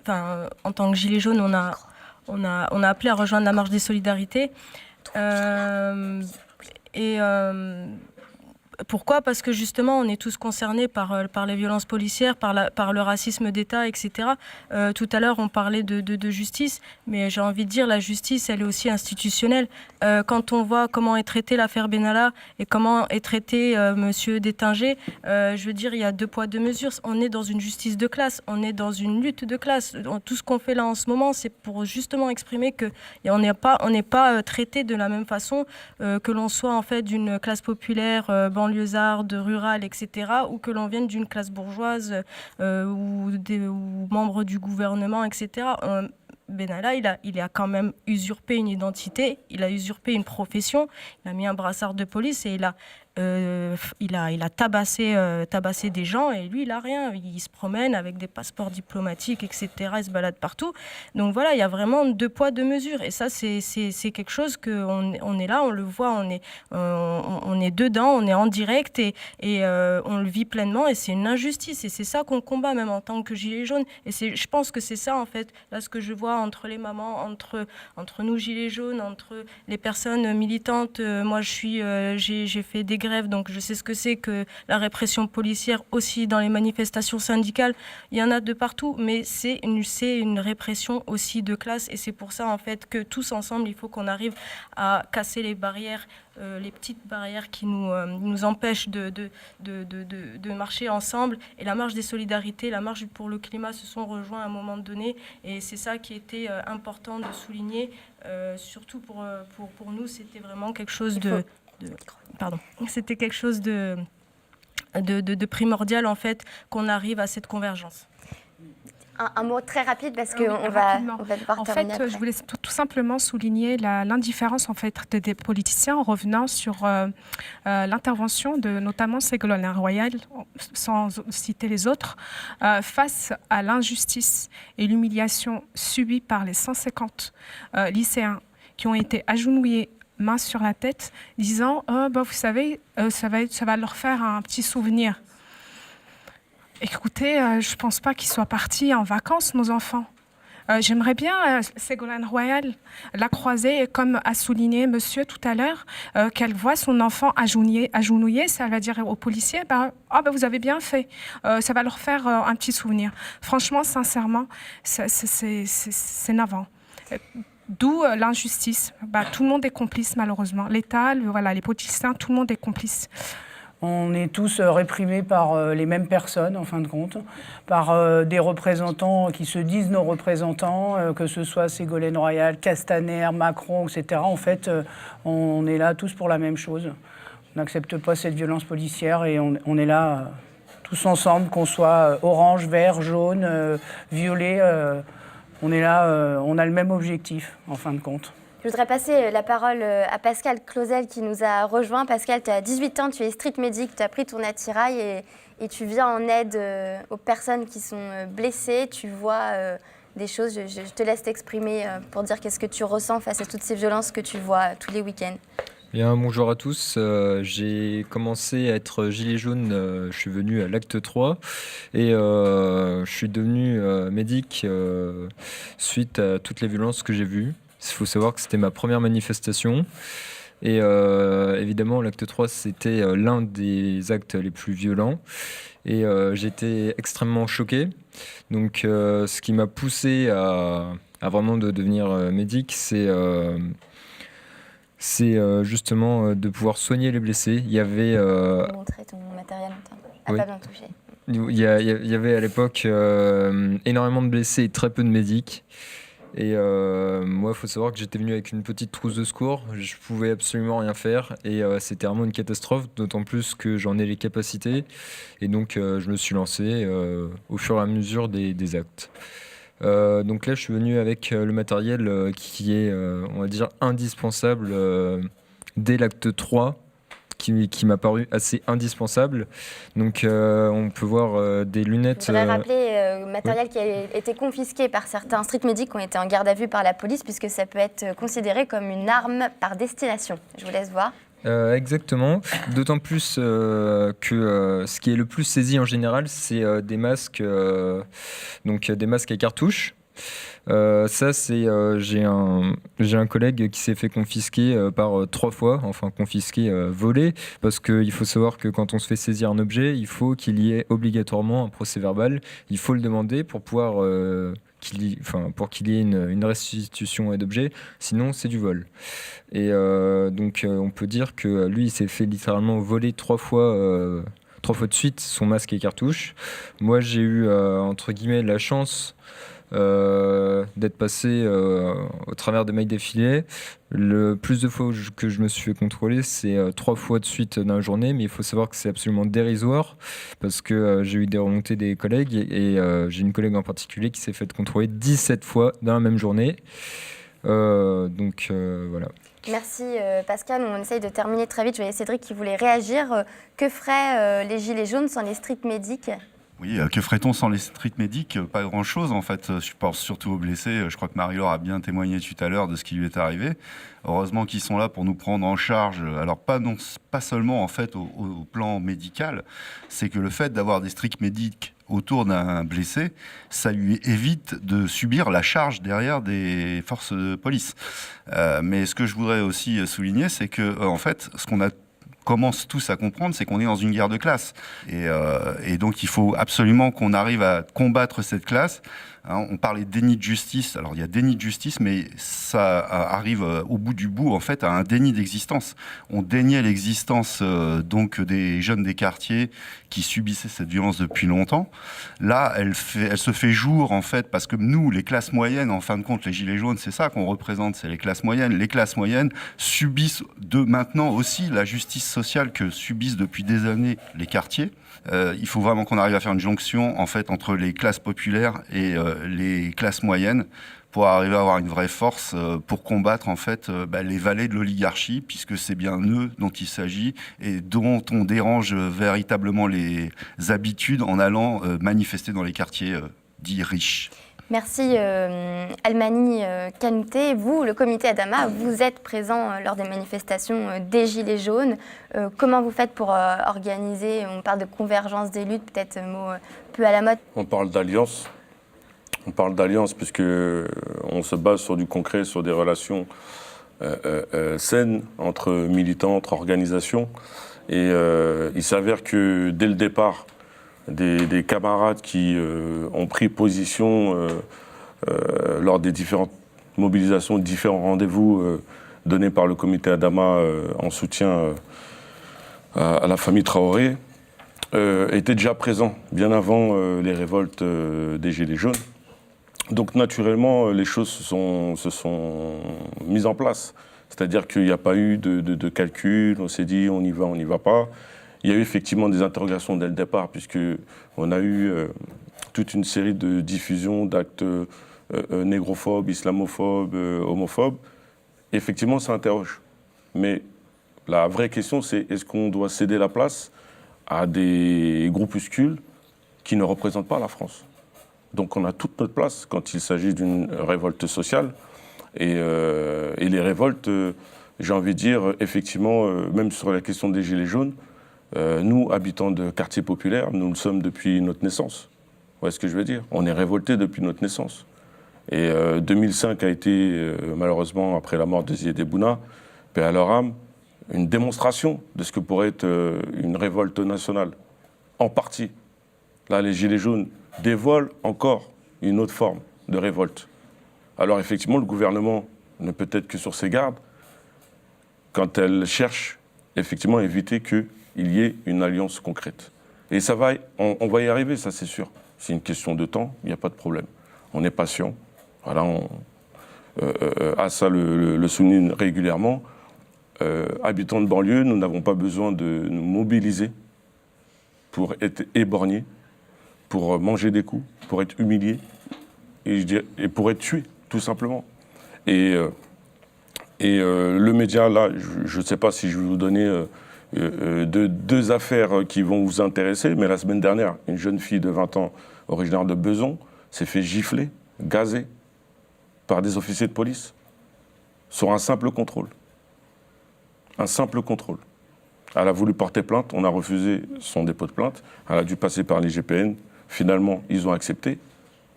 tant que Gilets jaunes, on a appelé à rejoindre la marche des solidarités. Pourquoi? Parce que justement, on est tous concernés par les violences policières, par le racisme d'État, etc. Tout à l'heure, on parlait de justice, mais j'ai envie de dire, la justice, elle est aussi institutionnelle. Quand on voit comment est traitée l'affaire Benalla et comment est traité Monsieur Détinger, je veux dire, il y a 2 poids 2 mesures. On est dans une justice de classe, on est dans une lutte de classe. Tout ce qu'on fait là en ce moment, c'est pour justement exprimer qu'on n'est pas traité de la même façon que l'on soit en fait d'une classe populaire, banlieusarde, rurale, etc., ou que l'on vienne d'une classe bourgeoise ou membre du gouvernement, etc. Benalla, il a quand même usurpé une identité, il a usurpé une profession, il a mis un brassard de police et il a tabassé des gens et lui, il a rien. Il se promène avec des passeports diplomatiques, etc. Il se balade partout. Donc voilà, il y a vraiment 2 poids 2 mesures. Et ça, c'est quelque chose qu'on est là, on le voit, on est dedans, on est en direct et on le vit pleinement. Et c'est une injustice. Et c'est ça qu'on combat même en tant que Gilets jaunes. Et je pense que c'est ça, en fait, là, ce que je vois entre les mamans, entre nous, Gilets jaunes, entre les personnes militantes. Moi, j'ai fait des grèves, donc je sais ce que c'est que la répression policière aussi dans les manifestations syndicales. Il y en a de partout, mais c'est une répression aussi de classe et c'est pour ça en fait que tous ensemble, il faut qu'on arrive à casser les barrières, les petites barrières qui nous empêchent de marcher ensemble. Et la marche des solidarités, la marche pour le climat se sont rejoints à un moment donné et c'est ça qui était important de souligner. Surtout pour nous, c'était vraiment quelque chose c'était quelque chose de primordial en fait qu'on arrive à cette convergence. Un mot très rapide parce Oui, qu'on va rapidement. devoir En terminer fait, après. je voulais tout simplement souligner l'indifférence en fait des politiciens en revenant sur l'intervention de notamment Ségolène Royal, sans citer les autres, face à l'injustice et l'humiliation subie par les 150 lycéens qui ont été agenouillés main sur la tête, disant vous savez, ça va leur faire un petit souvenir. Écoutez, je ne pense pas qu'ils soient partis en vacances, nos enfants. J'aimerais bien, Ségolène Royal, la croiser, et comme a souligné monsieur tout à l'heure, qu'elle voit son enfant agenouillé, ça va dire aux policiers, vous avez bien fait, ça va leur faire un petit souvenir. Franchement, sincèrement, c'est navrant. D'où l'injustice. Tout le monde est complice, malheureusement. L'État, les politiciens, tout le monde est complice. On est tous réprimés par les mêmes personnes, en fin de compte, par des représentants qui se disent nos représentants, que ce soit Ségolène Royal, Castaner, Macron, etc. En fait, on est là tous pour la même chose. On n'accepte pas cette violence policière et on est là tous ensemble, qu'on soit orange, vert, jaune, violet. On est là, on a le même objectif, en fin de compte. Je voudrais passer la parole à Pascal Clausel qui nous a rejoint. Pascal, tu as 18 ans, tu es street medic, tu as pris ton attirail et tu viens en aide aux personnes qui sont blessées. Tu vois des choses, je te laisse t'exprimer pour dire qu'est-ce que tu ressens face à toutes ces violences que tu vois tous les week-ends. Bien, bonjour à tous. J'ai commencé à être gilet jaune, je suis venu à l'acte 3 et je suis devenu médic suite à toutes les violences que j'ai vues. Il faut savoir que c'était ma première manifestation et évidemment l'acte 3 c'était l'un des actes les plus violents et j'étais extrêmement choqué. Donc ce qui m'a poussé à vraiment de devenir médic, c'est justement de pouvoir soigner les blessés. Il y avait... montrer ton matériel, pas bien touché. Il y avait à l'époque énormément de blessés et très peu de médics. Et moi, il faut savoir que j'étais venu avec une petite trousse de secours. Je pouvais absolument rien faire et c'était vraiment une catastrophe, d'autant plus que j'en ai les capacités. Et donc, je me suis lancé au fur et à mesure des actes. Donc là, je suis venu avec le matériel qui est, on va dire, indispensable dès l'acte 3, qui m'a paru assez indispensable. Donc on peut voir des lunettes... Je voudrais rappeler matériel qui a été confisqué par certains street medics qui ont été en garde à vue par la police, puisque ça peut être considéré comme une arme par destination. Je vous laisse voir. Exactement, d'autant plus que ce qui est le plus saisi en général, c'est des masques, donc des masques à cartouches. Ça, c'est j'ai un collègue qui s'est fait confisquer par 3 fois, enfin confisquer, volé, parce qu'il faut savoir que quand on se fait saisir un objet, il faut qu'il y ait obligatoirement un procès verbal. Il faut le demander pour pouvoir qu'il y ait une restitution d'objets, sinon c'est du vol. Et donc on peut dire que lui, il s'est fait littéralement voler 3 fois de suite son masque et cartouche. Moi, j'ai eu entre guillemets la chance d'être passé au travers des mailles des filets. Le plus de fois que je me suis fait contrôler, c'est 3 fois de suite dans la journée, mais il faut savoir que c'est absolument dérisoire parce que j'ai eu des remontées des collègues et j'ai une collègue en particulier qui s'est fait contrôler 17 fois dans la même journée. Donc voilà. Merci Pascal, on essaye de terminer très vite. Je voyais Cédric qui voulait réagir. Que feraient les gilets jaunes sans les street medics ? Oui, que ferait-on sans les street medics ? Pas grand-chose en fait. Je pense surtout aux blessés. Je crois que Marie-Laure a bien témoigné tout à l'heure de ce qui lui est arrivé. Heureusement qu'ils sont là pour nous prendre en charge. Alors pas seulement en fait au plan médical, c'est que le fait d'avoir des street medics autour d'un blessé, ça lui évite de subir la charge derrière des forces de police. Mais ce que je voudrais aussi souligner, c'est que en fait, ce qu'on commence tous à comprendre, c'est qu'on est dans une guerre de classe. Et donc, il faut absolument qu'on arrive à combattre cette classe Hein, on parlait de déni de justice. Alors, il y a déni de justice, mais ça arrive au bout du bout, en fait, à un déni d'existence. On déniait l'existence donc des jeunes des quartiers qui subissaient cette violence depuis longtemps. Là, elle se fait jour, en fait, parce que nous, les classes moyennes, en fin de compte, les Gilets jaunes, c'est ça qu'on représente, c'est les classes moyennes. Les classes moyennes subissent maintenant aussi la justice sociale que subissent depuis des années les quartiers. Il faut vraiment qu'on arrive à faire une jonction, en fait, entre les classes populaires et les classes moyennes pour arriver à avoir une vraie force pour combattre en fait les valets de l'oligarchie, puisque c'est bien eux dont il s'agit et dont on dérange véritablement les habitudes en allant manifester dans les quartiers dits riches. Merci Almani Kanouté. Vous, le comité Adama, vous êtes présent lors des manifestations des Gilets jaunes. Comment vous faites pour organiser, on parle de convergence des luttes, peut-être un mot peu à la mode. On parle d'alliance. On parle d'alliance puisque on se base sur du concret, sur des relations saines entre militants, entre organisations. Et il s'avère que dès le départ, des camarades qui ont pris position lors des différentes mobilisations, différents rendez-vous donnés par le comité Adama en soutien à la famille Traoré, étaient déjà présents bien avant les révoltes des Gilets jaunes. Donc naturellement, les choses se sont mises en place. C'est-à-dire qu'il n'y a pas eu de calcul, on s'est dit on y va, on n'y va pas. Il y a eu effectivement des interrogations dès le départ, puisqu'on a eu toute une série de diffusions d'actes négrophobes, islamophobes, homophobes. Effectivement, ça interroge. Mais la vraie question, c'est est-ce qu'on doit céder la place à des groupuscules qui ne représentent pas la France ? Donc on a toute notre place quand il s'agit d'une révolte sociale. Et les révoltes, j'ai envie de dire, effectivement, même sur la question des Gilets jaunes, nous, habitants de quartiers populaires, nous le sommes depuis notre naissance. Vous voyez ce que je veux dire ? On est révoltés depuis notre naissance. Et 2005 a été, malheureusement, après la mort de Zied Bouna, paix à leur âme, une démonstration de ce que pourrait être une révolte nationale. En partie. Là, les Gilets jaunes dévoilent encore une autre forme de révolte. Alors effectivement, le gouvernement ne peut être que sur ses gardes quand elle cherche effectivement à éviter qu'il y ait une alliance concrète. Et ça va, on va y arriver, ça c'est sûr. C'est une question de temps, il n'y a pas de problème. On est patient. Voilà, Assa le souligne régulièrement. Habitants de banlieue, nous n'avons pas besoin de nous mobiliser pour être éborgnés, pour manger des coups, pour être humiliés et pour être tués, tout simplement. Et le média, là, je ne sais pas si je vais vous donner deux affaires qui vont vous intéresser, mais la semaine dernière, une jeune fille de 20 ans, originaire de Besançon, s'est fait gifler, gazer par des officiers de police sur un simple contrôle. Un simple contrôle. Elle a voulu porter plainte, on a refusé son dépôt de plainte, elle a dû passer par les GPN. Finalement, ils ont accepté,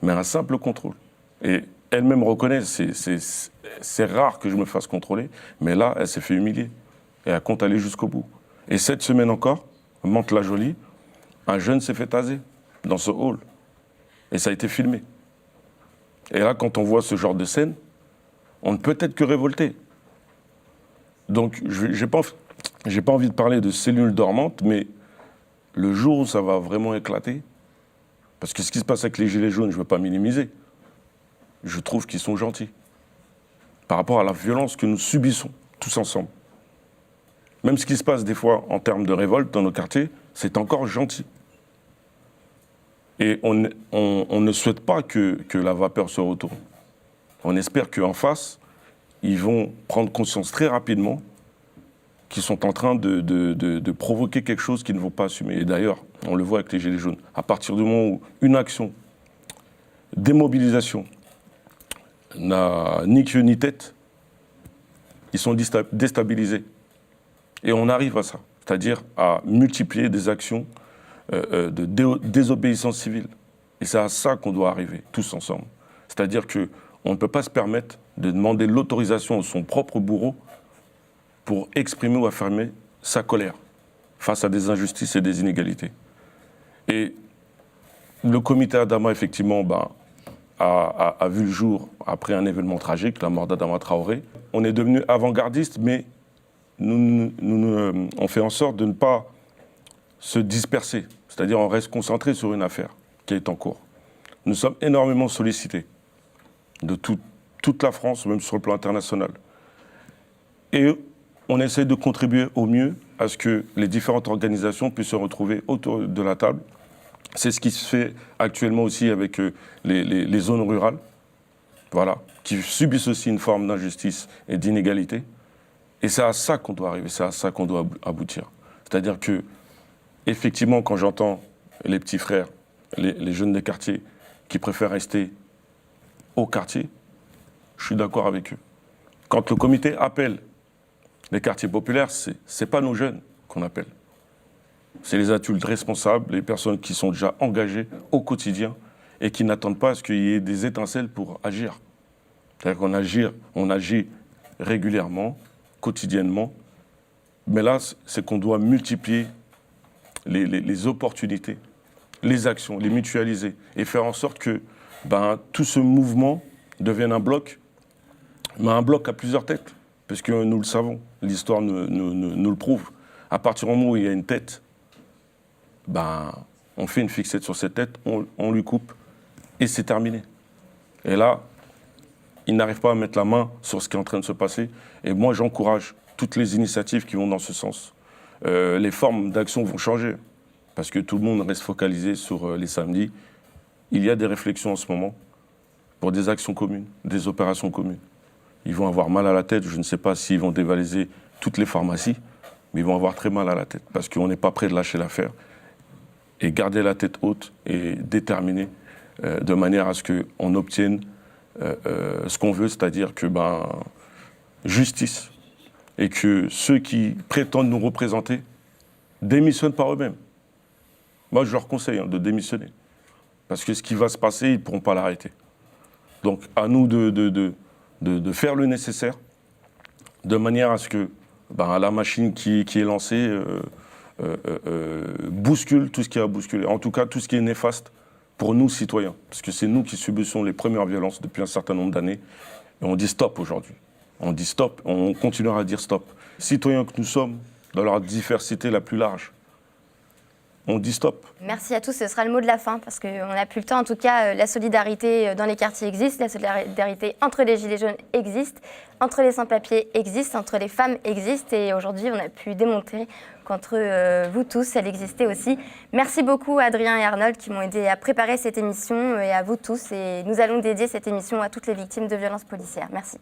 mais un simple contrôle. Et elle-même reconnaît, c'est rare que je me fasse contrôler, mais là, elle s'est fait humilier. Et elle compte aller jusqu'au bout. Et cette semaine encore, à Mantes-la-Jolie, un jeune s'est fait taser dans ce hall. Et ça a été filmé. Et là, quand on voit ce genre de scène, on ne peut être que révolté. Donc, j'ai pas envie de parler de cellules dormantes, mais le jour où ça va vraiment éclater, parce que ce qui se passe avec les Gilets jaunes, je ne veux pas minimiser, je trouve qu'ils sont gentils par rapport à la violence que nous subissons tous ensemble. Même ce qui se passe des fois en termes de révolte dans nos quartiers, c'est encore gentil. Et on ne souhaite pas que la vapeur se retourne. On espère qu'en face, ils vont prendre conscience très rapidement qu'ils sont en train de provoquer quelque chose qu'ils ne vont pas assumer. Et d'ailleurs, on le voit avec les Gilets jaunes. À partir du moment où une action, démobilisation, n'a ni queue ni tête, ils sont déstabilisés. Et on arrive à ça, c'est-à-dire à multiplier des actions de désobéissance civile. Et c'est à ça qu'on doit arriver, tous ensemble. C'est-à-dire qu'on ne peut pas se permettre de demander l'autorisation de son propre bourreau pour exprimer ou affirmer sa colère face à des injustices et des inégalités. Et le comité Adama, effectivement, a vu le jour après un événement tragique, la mort d'Adama Traoré. On est devenu avant-gardiste, mais on fait en sorte de ne pas se disperser. C'est-à-dire on reste concentré sur une affaire qui est en cours. Nous sommes énormément sollicités de toute la France, même sur le plan international. Et on essaie de contribuer au mieux à ce que les différentes organisations puissent se retrouver autour de la table. C'est ce qui se fait actuellement aussi avec les zones rurales, voilà, qui subissent aussi une forme d'injustice et d'inégalité. Et c'est à ça qu'on doit arriver, c'est à ça qu'on doit aboutir. C'est-à-dire que, effectivement, quand j'entends les petits frères, les jeunes des quartiers qui préfèrent rester au quartier, je suis d'accord avec eux. Quand le comité appelle les quartiers populaires, c'est pas nos jeunes qu'on appelle. C'est les adultes responsables, les personnes qui sont déjà engagées au quotidien et qui n'attendent pas à ce qu'il y ait des étincelles pour agir. C'est-à-dire qu'on agit régulièrement, quotidiennement, mais là, c'est qu'on doit multiplier les opportunités, les actions, les mutualiser et faire en sorte que tout ce mouvement devienne un bloc, mais un bloc à plusieurs têtes, parce que nous le savons, l'histoire nous le prouve. À partir du moment où il y a une tête, on fait une fixette sur cette tête, on lui coupe et c'est terminé. Et là, il n'arrive pas à mettre la main sur ce qui est en train de se passer. Et moi, j'encourage toutes les initiatives qui vont dans ce sens. Les formes d'action vont changer, parce que tout le monde reste focalisé sur les samedis. Il y a des réflexions en ce moment pour des actions communes, des opérations communes. Ils vont avoir mal à la tête, je ne sais pas s'ils vont dévaliser toutes les pharmacies, mais ils vont avoir très mal à la tête, parce qu'on n'est pas prêt de lâcher l'affaire. Et garder la tête haute et déterminé de manière à ce qu'on obtienne ce qu'on veut, c'est-à-dire que justice, et que ceux qui prétendent nous représenter démissionnent par eux-mêmes. Moi, je leur conseille de démissionner, parce que ce qui va se passer, ils ne pourront pas l'arrêter. Donc, à nous de faire le nécessaire, de manière à ce que la machine qui est lancée bouscule tout ce qui a bousculé. En tout cas, tout ce qui est néfaste pour nous, citoyens. Parce que c'est nous qui subissons les premières violences depuis un certain nombre d'années. Et on dit stop aujourd'hui. On dit stop, on continuera à dire stop. Citoyens que nous sommes, dans leur diversité la plus large, on dit stop. Merci à tous, ce sera le mot de la fin, parce qu'on n'a plus le temps. En tout cas, la solidarité dans les quartiers existe, la solidarité entre les Gilets jaunes existe, entre les sans-papiers existe, entre les femmes existe, et aujourd'hui, on a pu démontrer qu'entre vous tous, elle existait aussi. Merci beaucoup à Adrien et Arnold qui m'ont aidé à préparer cette émission, et à vous tous. Et nous allons dédier cette émission à toutes les victimes de violences policières. Merci.